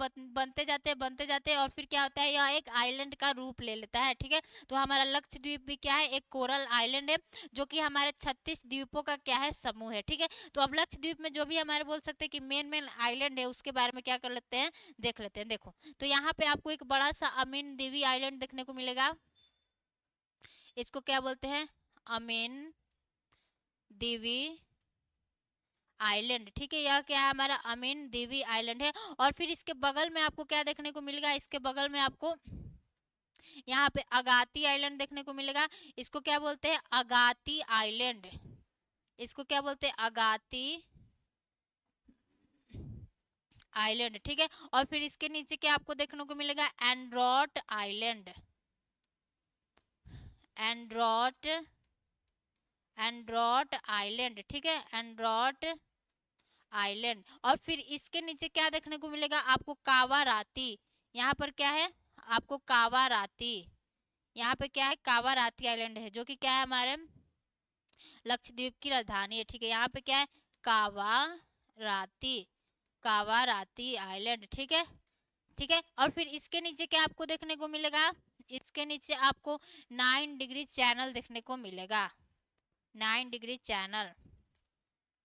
और फिर क्या होता है, यह एक आइलैंड का रूप ले लेता है। ठीक है, तो हमारा लक्षद्वीप भी क्या है, एक कोरल आइलैंड है, जो कि हमारे 36 द्वीपों का क्या है, समूह है। ठीक है, तो अब लक्षद्वीप में जो भी हमारे बोल सकते हैं कि मेन मेन आइलैंड है, उसके बारे में क्या कर लेते हैं, देख लेते हैं। देखो, तो यहाँ पे आपको एक बड़ा सा अमीन देवी आइलैंड देखने को मिलेगा, इसको क्या बोलते हैं, अमीन देवी आइलैंड। ठीक है, यह क्या है, हमारा अमीन देवी आइलैंड है। और फिर इसके बगल में आपको क्या देखने को मिलेगा, इसके बगल में आपको यहाँ पे अगाती आइलैंड देखने को मिलेगा, इसको क्या बोलते हैं, अगाती आइलैंड, इसको क्या बोलते हैं, अगाती आइलैंड। ठीक है, और फिर इसके नीचे क्या आपको देखने को मिलेगा, एंड्रोट आइलैंड, एंड्रोट एंड्रोट आइलैंड। ठीक है, एंड्रोट आइलैंड। और फिर इसके नीचे क्या देखने को मिलेगा आपको, कावाराती, यहाँ पर क्या है आपको, कावाराती, यहाँ पे क्या है, कावाराती आइलैंड है, जो कि क्या है, हमारे लक्षद्वीप की राजधानी है। ठीक है, यहाँ पे क्या है, कावाराती, कावाराती आइलैंड। ठीक है, ठीक है, और फिर इसके नीचे क्या आपको देखने को मिलेगा, इसके नीचे आपको 9 डिग्री चैनल देखने को मिलेगा, 9 डिग्री चैनल,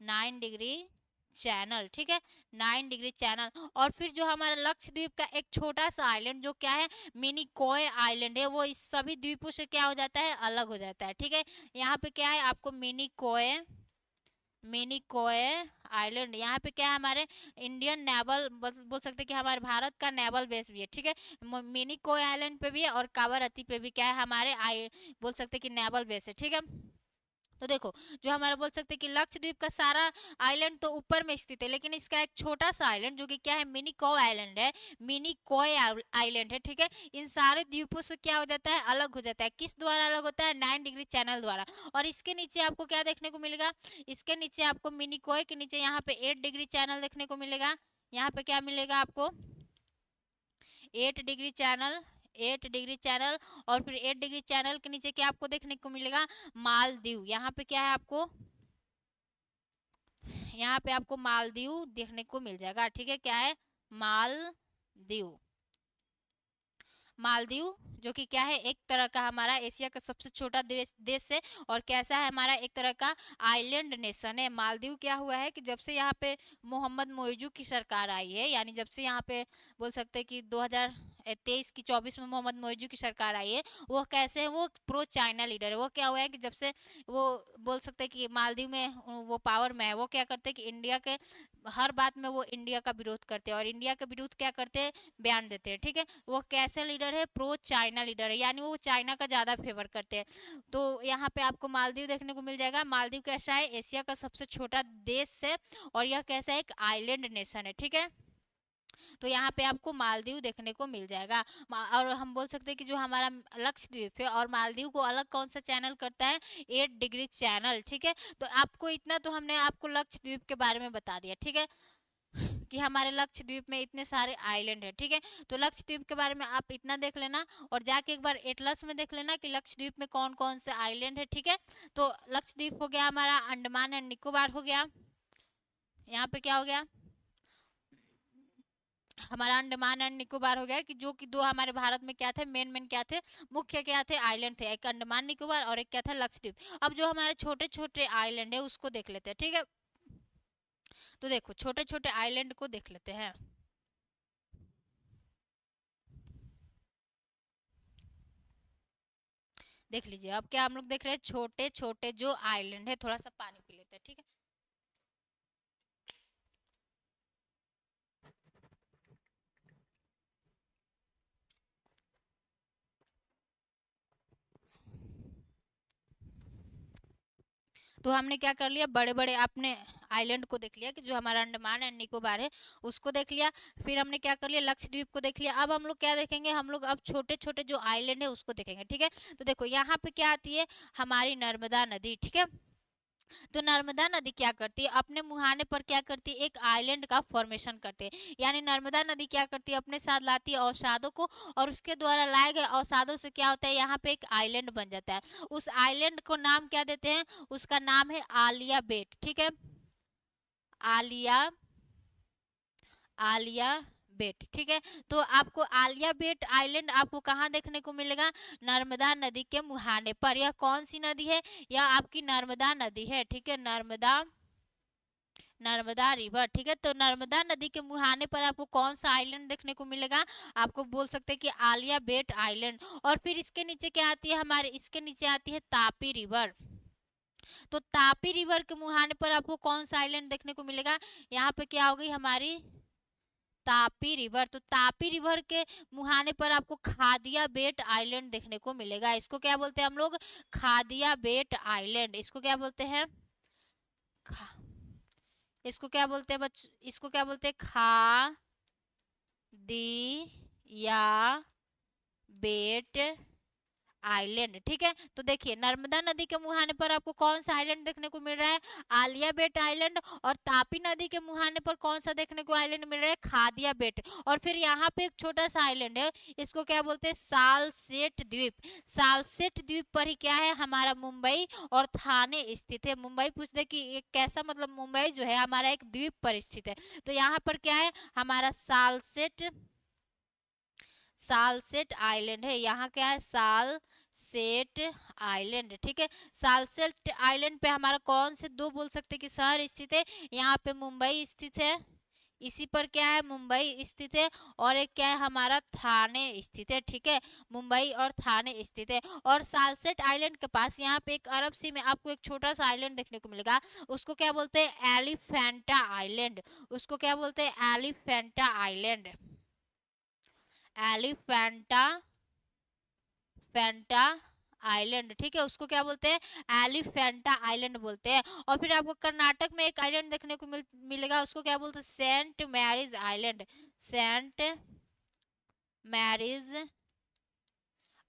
9 डिग्री चैनल। ठीक है, 9 डिग्री चैनल। और फिर जो हमारा लक्षद्वीप का एक छोटा सा आइलैंड जो क्या है, मिनी कोय आइलैंड है, वो इस सभी द्वीपों से क्या हो जाता है, अलग हो जाता है। ठीक है, यहाँ पे क्या है आपको, मिनी कोय आइलैंड, यहाँ पे क्या है, हमारे इंडियन नेवल बोल सकते हैं कि हमारे भारत का नेवल बेस भी है। ठीक है, मिनी कोय आइलैंड पे भी है और कावारती पे भी क्या है, हमारे बोल सकते हैं कि नेवल बेस है। ठीक है, तो देखो, जो हमारा बोल सकते हैं कि लक्षद्वीप का सारा आइलैंड तो ऊपर में स्थित है, लेकिन इसका एक छोटा सा आइलैंड जो कि क्या है, मिनी कॉय आइलैंड है, मिनी कॉय आइलैंड है। ठीक है, इन सारे द्वीपों से क्या हो जाता है, अलग हो जाता है, किस द्वारा अलग होता है, 9 डिग्री चैनल द्वारा। और इसके नीचे आपको क्या देखने को मिलेगा, इसके नीचे आपको मिनी कॉय के नीचे यहाँ पे 8 डिग्री चैनल देखने को मिलेगा, यहाँ पे क्या मिलेगा आपको, 8 डिग्री चैनल, 8 डिग्री चैनल। और फिर 8 डिग्री चैनल के नीचे क्या आपको देखने को मिलेगा, मालदीव, यहाँ पे क्या है आपको, यहाँ पे आपको मालदीव देखने को मिल जाएगा। ठीक है, क्या है, मालदीव, मालदीव, जो कि क्या है, एक तरह का हमारा एशिया का सबसे छोटा देश है, और कैसा है, हमारा एक तरह का आइलैंड नेशन है। मालदीव क्या हुआ है कि जब से यहाँ पे मोहम्मद मोइजू की सरकार आई है, यानी जब से यहाँ पे बोल सकते हैं कि 2023 की 24 में मोहम्मद मोइजू की सरकार आई है, वो कैसे है, वो प्रो चाइना लीडर है। वो क्या हुआ है कि जब से वो बोल सकते हैं कि मालदीव में वो पावर में है, वो क्या करते हैं कि इंडिया के हर बात में वो इंडिया का विरोध करते हैं, और इंडिया के विरुद्ध क्या करते हैं, बयान देते हैं। ठीक है, वो कैसे लीडर है, प्रो चाइना लीडर है, यानी वो चाइना का ज़्यादा फेवर करते हैं। तो यहाँ पे आपको मालदीव देखने को मिल जाएगा। मालदीव कैसा है, एशिया का सबसे छोटा देश है, और यह कैसा है, एक आइलैंड नेशन है। ठीक है, तो यहाँ पे आपको मालदीव देखने को मिल जाएगा। और हम बोल सकते हैं कि जो हमारा लक्षद्वीप है और मालदीव को अलग कौन सा चैनल करता है, 8 डिग्री चैनल। ठीक है, तो आपको इतना तो हमने आपको लक्षद्वीप के बारे में बता दिया। ठीक है, कि हमारे लक्षद्वीप में इतने सारे आइलैंड है। ठीक है, तो लक्षद्वीप के बारे में आप इतना देख लेना, और जाके एक बार एटलस में देख लेना कि लक्षद्वीप में कौन कौन से आइलैंड है। ठीक है, तो लक्षद्वीप हो गया हमारा, अंडमान एंड निकोबार हो गया, यहाँ पे क्या हो गया, हमारा अंडमान एंड निकोबार हो गया कि जो कि दो हमारे भारत में क्या थे, मेन क्या थे, मुख्य क्या थे, आइलैंड थे, एक अंडमान निकोबार और एक क्या था, लक्षद्वीप। अब जो हमारे छोटे छोटे आइलैंड है उसको देख लेते हैं, ठीक है। तो देखो छोटे छोटे आइलैंड को देख लेते हैं। देख लीजिए अब क्या हम लोग देख रहे हैं, छोटे छोटे जो आइलैंड है, थोड़ा सा पानी पी लेते हैं, ठीक है। तो हमने क्या कर लिया, बड़े बड़े अपने आइलैंड को देख लिया कि जो हमारा अंडमान एंड निकोबार है उसको देख लिया। फिर हमने क्या कर लिया, लक्षद्वीप को देख लिया। अब हम लोग क्या देखेंगे, हम लोग अब छोटे छोटे जो आइलैंड है उसको देखेंगे, ठीक है। तो देखो यहाँ पे क्या आती है, हमारी नर्मदा नदी, ठीक है। तो नर्मदा नदी क्या करती है, अपने मुहाने पर क्या करती है, एक आइलैंड का फॉर्मेशन करती है। यानी नर्मदा नदी क्या करती है, अपने साथ लाती है अवसादों को, और उसके द्वारा लाए गए अवसादों से क्या होता है, यहाँ पे एक आइलैंड बन जाता है। उस आइलैंड को नाम क्या देते हैं, उसका नाम है आलिया बेट, ठीक है। आलिया, आलिया बेट, ठीक है। तो आपको आलिया बेट आइलैंड आपको कहाँ देखने को मिलेगा, नर्मदा नदी के मुहाने पर। यह कौन सी नदी है, यह आपकी नर्मदा नदी है, ठीक है, नर्मदा, नर्मदा रिवर, ठीक है। तो नर्मदा नदी के मुहाने पर आपको कौन सा आइलैंड देखने को मिलेगा, आपको बोल सकते हैं कि आलिया बेट आइलैंड। और फिर इसके नीचे क्या आती है, हमारे इसके नीचे आती है तापी रिवर। तो तापी रिवर के मुहाने पर आपको कौन सा आइलैंड देखने को मिलेगा, यहाँ पे क्या हो गई हमारी तापी रिवर। तो तापी रिवर के मुहाने पर आपको खादिया बेट आइलैंड देखने को मिलेगा। इसको क्या बोलते हैं हम लोग, खादिया बेट आइलैंड। इसको क्या बोलते हैं, इसको क्या बोलते हैं इसको क्या बोलते हैं, खा दी या बेट आइलैंड, ठीक है। तो देखिए नर्मदा नदी के मुहाने पर आपको कौन सा आइलैंड देखने को मिल रहा है, आलिया बेट आइलैंड। और तापी नदी के मुहाने पर कौन सा देखने को आइलैंड मिल रहा है, खादिया बेट। और फिर यहाँ पे एक छोटा सा आइलैंड है, इसको क्या बोलते हैं, सालसेट द्वीप। सालसेट द्वीप पर ही क्या है, हमारा मुंबई और थाने स्थित है। मुंबई पूछते कि एक कैसा, मतलब मुंबई जो है हमारा एक द्वीप पर स्थित है। तो यहाँ पर क्या है, हमारा सालसेट, सालसेट आइलैंड है। यहाँ क्या है, सालसेट आइलैंड, ठीक है। सालसेट आइलैंड पे हमारा कौन से दो बोल सकते हैं कि शहर स्थित है, यहाँ पे मुंबई स्थित है, इसी पर क्या है, मुंबई स्थित है। और एक क्या है, हमारा थाने स्थित है, ठीक है, मुंबई और थाने स्थित है। और सालसेट आइलैंड के पास यहाँ पे एक अरब सी में आपको एक छोटा सा आइलैंड देखने को मिलेगा, उसको क्या बोलते हैं, एलिफेंटा आइलैंड। उसको क्या बोलते हैं, एलिफेंटा आइलैंड, एलिफेंटा, फेंटा आइलैंड, ठीक है। उसको क्या बोलते हैं, एलिफेंटा आइलैंड बोलते हैं। और फिर आपको कर्नाटक में एक आइलैंड देखने को मिलेगा, उसको क्या बोलते हैं, Saint Mary's Island, Saint Mary's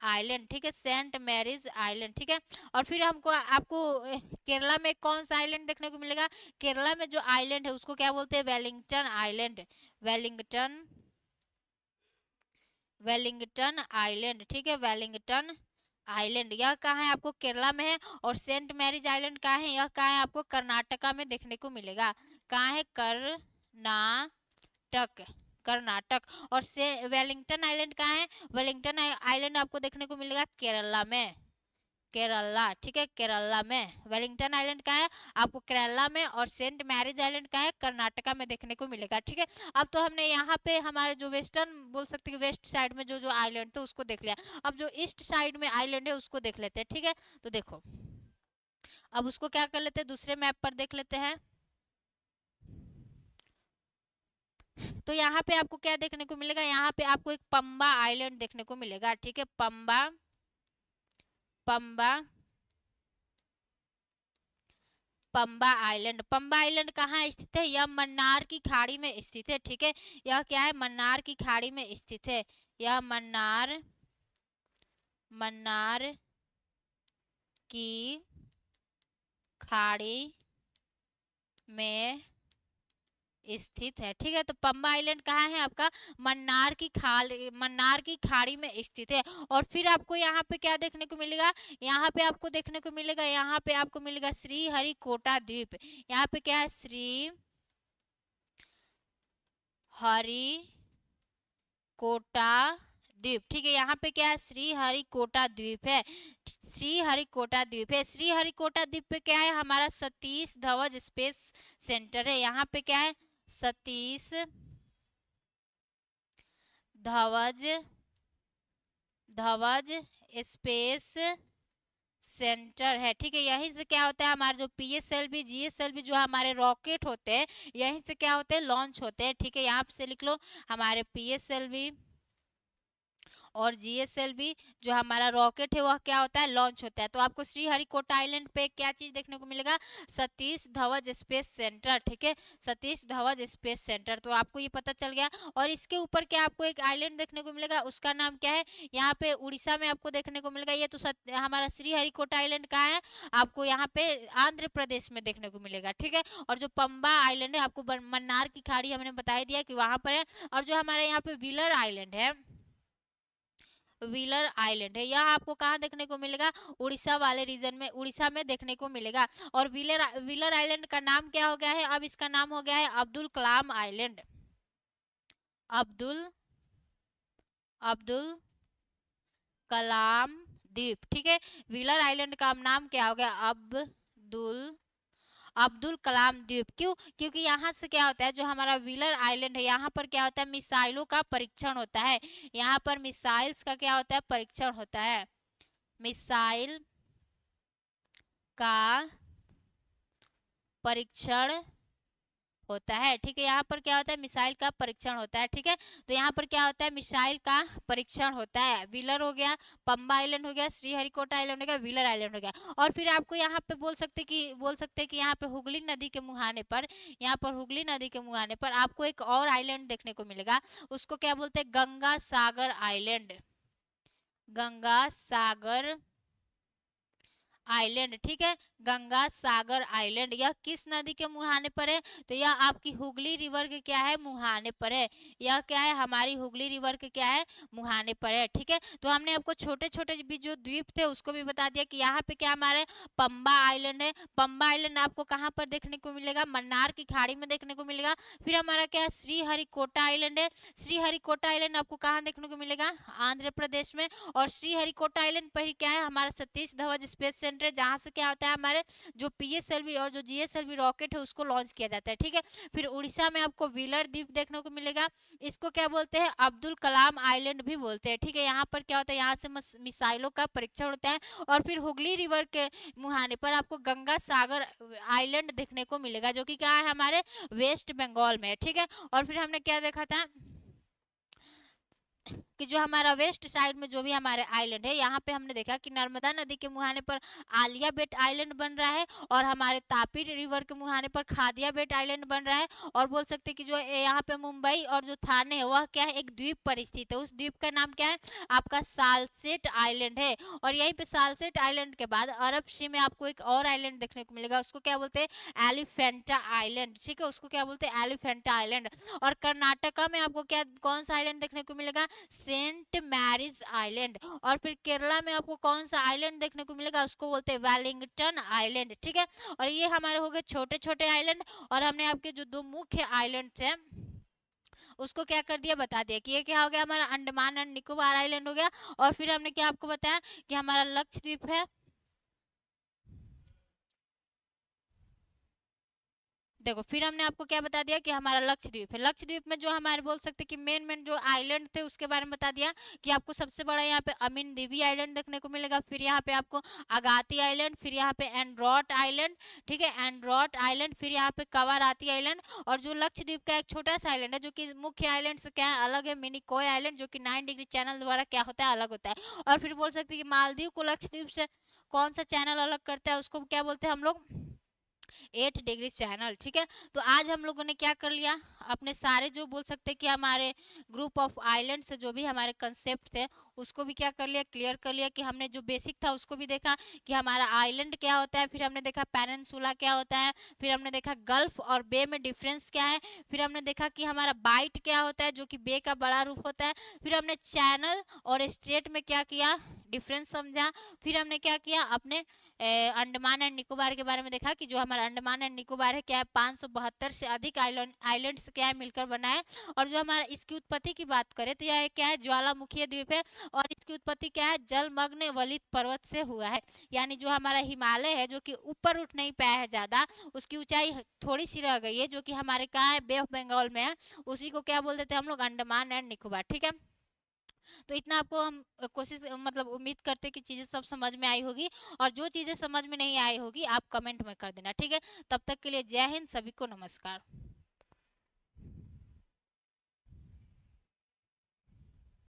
Island, ठीक है, सेंट मैरीज आइलैंड, ठीक है। और फिर हमको आपको केरला में कौन सा आइलैंड देखने को मिलेगा, केरला में जो आइलैंड है उसको क्या बोलते हैं, Wellington island, Wellington, Wellington island, ठीक है, वेलिंगटन आइलैंड। यह कहाँ है, आपको केरला में है। और सेंट मैरीज आइलैंड कहाँ है, यह कहाँ है, आपको कर्नाटका में देखने को मिलेगा। कहाँ है, कर्नाटक, कर्नाटक। और से वेलिंगटन आइलैंड कहाँ है, वेलिंगटन आइलैंड आपको देखने को मिलेगा केरला में, केरला, ठीक है, केरला में। वेलिंगटन आइलैंड का है आपको केरला में, और सेंट मैरिज आइलैंड का है कर्नाटका में देखने को मिलेगा, ठीक है। अब तो हमने यहाँ पे हमारे जो वेस्टर्न बोल सकते हैं, वेस्ट साइड में जो जो आइलैंड थे उसको देख लिया। अब जो ईस्ट साइड में आइलैंड है उसको देख लेते हैं, ठीक है। तो देखो अब उसको क्या कर लेते हैं, दूसरे मैप पर देख लेते हैं। तो यहाँ पे आपको क्या देखने को मिलेगा, यहाँ पे आपको एक पंबा आइलैंड देखने को मिलेगा, ठीक है, पंबा, पंबा, पंबा आइलैंड। पंबा आइलैंड कहाँ स्थित है, यह मन्नार की खाड़ी में स्थित है, ठीक है। यह क्या है, मन्नार की खाड़ी में स्थित है। यह मन्नार, मन्नार की खाड़ी में स्थित है, ठीक है। तो पंबा आइलैंड कहाँ है आपका, मन्नार की खाल, मन्नार की खाड़ी में स्थित है। और फिर आपको यहाँ पे क्या देखने को मिलेगा, यहाँ पे आपको देखने को मिलेगा, यहाँ पे आपको मिलेगा श्री हरिकोटा द्वीप। यहाँ पे क्या है, श्री हरि कोटा द्वीप। ठीक है, यहाँ पे क्या है, श्रीहरिकोटा द्वीप है, श्रीहरिकोटा द्वीप है। श्रीहरिकोटा द्वीप पे क्या है, हमारा सतीश धवज स्पेस सेंटर है। यहाँ पे क्या है, सतीश धवज धवज स्पेस सेंटर है। ठीक है, यहीं से क्या होता है, हमारे जो PSLV GSLV जो हमारे रॉकेट होते हैं, यहीं से क्या होते हैं, लॉन्च होते हैं। ठीक है, यहाँ से लिख लो, हमारे PSLV और GSLV जो हमारा रॉकेट है वह क्या होता है, लॉन्च होता है। तो आपको श्रीहरिकोटा आइलैंड पे क्या चीज देखने को मिलेगा, सतीश धवज स्पेस सेंटर। ठीक है, सतीश धवज स्पेस सेंटर, तो आपको ये पता चल गया। और इसके ऊपर क्या आपको एक आइलैंड देखने को मिलेगा, उसका नाम क्या है, यहाँ पे उड़ीसा में आपको देखने को मिलेगा। ये तो हमारा श्रीहरिकोटा आइलैंड कहाँ है, आपको यहाँ पे आंध्र प्रदेश में देखने को मिलेगा। ठीक है, और जो पंबा आइलैंड है आपको मन्नार की खाड़ी हमने बता दिया कि वहां पर है। और जो हमारे यहाँ पे व्हीलर आइलैंड है, व्हीलर आइलैंड है, यह आपको कहाँ देखने को मिलेगा, उड़ीसा वाले रीजन में, उड़ीसा में देखने को मिलेगा। और व्हीलर आइलैंड का नाम क्या हो गया है, अब इसका नाम हो गया है अब्दुल कलाम आइलैंड, अब्दुल अब्दुल कलाम द्वीप। ठीक है, व्हीलर आइलैंड का नाम क्या हो गया, अब्दुल कलाम द्वीप। क्यों, क्योंकि यहाँ से क्या होता है, जो हमारा व्हीलर आइलैंड है, यहाँ पर क्या होता है, मिसाइलों का परीक्षण होता है। यहाँ पर मिसाइल्स का क्या होता है, परीक्षण होता है, मिसाइल का परीक्षण होता है। ठीक है, यहाँ पर क्या होता है, मिसाइल का परीक्षण होता है। ठीक है, तो यहाँ पर क्या होता है, मिसाइल का परीक्षण होता है। व्हीलर हो गया, पंबा आइलैंड हो गया, श्रीहरिकोटा आइलैंड हो गया, व्हीलर आइलैंड हो गया। और फिर आपको यहाँ पे बोल सकते कि यहाँ पे हुगली नदी के मुहाने पर, यहाँ पर हुगली नदी के मुहाने पर आपको एक और आइलैंड देखने को मिलेगा, उसको क्या बोलते हैं, गंगा सागर आइलैंड, गंगा सागर आइलैंड। ठीक है, गंगा सागर आइलैंड, यह किस नदी के मुहाने पर है, तो यह आपकी हुगली रिवर के क्या है, मुहाने पर है। यह क्या है, हमारी हुगली रिवर के क्या है, मुहाने पर है। ठीक है, तो हमने आपको छोटे छोटे भी जो द्वीप थे उसको भी बता दिया कि यहाँ पे क्या हमारे पंबा आइलैंड है। पंबा आइलैंड आपको कहाँ पर देखने को मिलेगा, मन्नार की खाड़ी में देखने को मिलेगा। फिर हमारा क्या है, श्रीहरिकोटा आइलैंड है, श्रीहरिकोटा आइलैंड आपको कहाँ देखने को मिलेगा, आंध्र प्रदेश में। और श्रीहरिकोटा आइलैंड पर ही क्या है, हमारा सतीश धवज स्पेस सेंटर, जहां से क्या होता है, हमारे जो PSLV और जो GSLV रॉकेट है उसको लॉन्च किया जाता है। ठीक है, फिर उड़ीसा में आपको व्हीलर द्वीप देखने को मिलेगा, इसको क्या बोलते हैं, अब्दुल कलाम आइलैंड भी बोलते हैं। ठीक है, यहाँ पर क्या होता है, यहाँ से मिसाइलों का परीक्षण होता है। और फिर हुगली रिवर के मुहाने पर आपको गंगा सागर आइलैंड देखने को मिलेगा, जो कि क्या है, हमारे वेस्ट बंगाल में है। ठीक है, और फिर हमने क्या देखा था कि जो हमारा वेस्ट साइड में जो भी हमारे आइलैंड है, यहाँ पे हमने देखा कि नर्मदा नदी के मुहाने पर आलिया बेट आइलैंड बन रहा है, और हमारे तापी रिवर के मुहाने पर खादिया बेट आइलैंड बन रहा है। और बोल सकते हैं कि जो यहाँ पे मुंबई और जो थाने है वह क्या है, एक द्वीप पर स्थित है। उस द्वीप का नाम क्या है, आपका सालसेट आइलैंड है। और यहीं पे सालसेट आइलैंड के बाद अरब सी में आपको एक और आइलैंड देखने को मिलेगा, उसको क्या बोलते हैं, एलिफेंटा आइलैंड। ठीक है, उसको क्या बोलते हैं, एलिफेंटा आइलैंड। और कर्नाटका में आपको क्या, कौन सा आइलैंड देखने को मिलेगा, सेंट मैरीज आइलैंड। और फिर केरला में आपको कौन सा आइलैंड देखने को मिलेगा, उसको बोलते हैं वेलिंगटन आइलैंड। ठीक है, और ये हमारे हो गए छोटे छोटे आइलैंड। और हमने आपके जो दो मुख्य आइलैंड थे उसको क्या कर दिया, बता दिया कि ये क्या हो गया, हमारा अंडमान एंड निकोबार आइलैंड हो गया। और फिर हमने क्या आपको बताया कि हमारा लक्षद्वीप है। देखो, फिर हमने आपको क्या बता दिया कि हमारा लक्षद्वीप है। लक्षद्वीप में जो हमारे बोल सकते हैं कि मेन जो आइलैंड थे उसके बारे में बता दिया कि आपको सबसे बड़ा यहाँ पे अमीन देवी आइलैंड देखने को मिलेगा। फिर यहाँ पे आपको अगाती आइलैंड, फिर यहाँ पे एंड्रॉट आइलैंड। ठीक है, एंड्रॉट आइलैंड, फिर यहाँ पे कवाराती आइलैंड। और जो लक्षद्वीप का एक छोटा सा आइलैंड है जो कि मुख्य आइलैंड से क्या है, अलग है, मिनिकॉय आइलैंड, जो कि 9 डिग्री चैनल द्वारा क्या होता है, अलग होता है। और फिर बोल सकते हैं कि मालदीव को लक्षद्वीप से कौन सा चैनल अलग करता है, उसको क्या बोलते हैं हम लोग, 8 डिग्री चैनल। ठीक है, तो आज हम लोगों ने क्या कर लिया, अपने सारे जो बोल सकते हैं कि हमारे ग्रुप ऑफ आइलैंड से जो भी हमारे कंसेप्ट थे उसको भी क्या कर लिया, क्लियर कर लिया। कि हमने जो बेसिक था उसको भी देखा कि हमारा आइलैंड क्या होता है, फिर हमने देखा पेनिनसुला क्या होता है, फिर हमने देखा गल्फ और बे में डिफरेंस क्या है, फिर हमने देखा कि हमारा बाइट क्या होता है जो कि बे का बड़ा रूप होता है, फिर हमने चैनल और स्ट्रेट में क्या किया, डिफरेंस समझा। फिर हमने क्या किया, अपने अंडमान एंड निकोबार के बारे में देखा कि जो हमारा अंडमान एंड निकोबार है क्या है 572 से अधिक आइलैंड्स क्या है मिलकर बना है। और जो हमारा इसकी उत्पत्ति की बात करें तो यह क्या है ज्वालामुखी द्वीप है और इसकी उत्पत्ति क्या है जलमग्न वलित पर्वत से हुआ है। यानी जो हमारा हिमालय है जो कि ऊपर उठ नहीं पाया है ज्यादा, उसकी ऊंचाई थोड़ी सी रह गई है जो कि हमारे कहाँ है बे ऑफ बंगाल में है, उसी को क्या बोल देते हैं हम लोग अंडमान एंड निकोबार। ठीक है, तो इतना आपको हम कोशिश मतलब उम्मीद करते कि चीज़ें सब समझ में आई होगी, और जो चीज़ें समझ में नहीं आई होगी आप कमेंट में कर देना। ठीक है, तब तक के लिए जय हिंद, सभी को नमस्कार।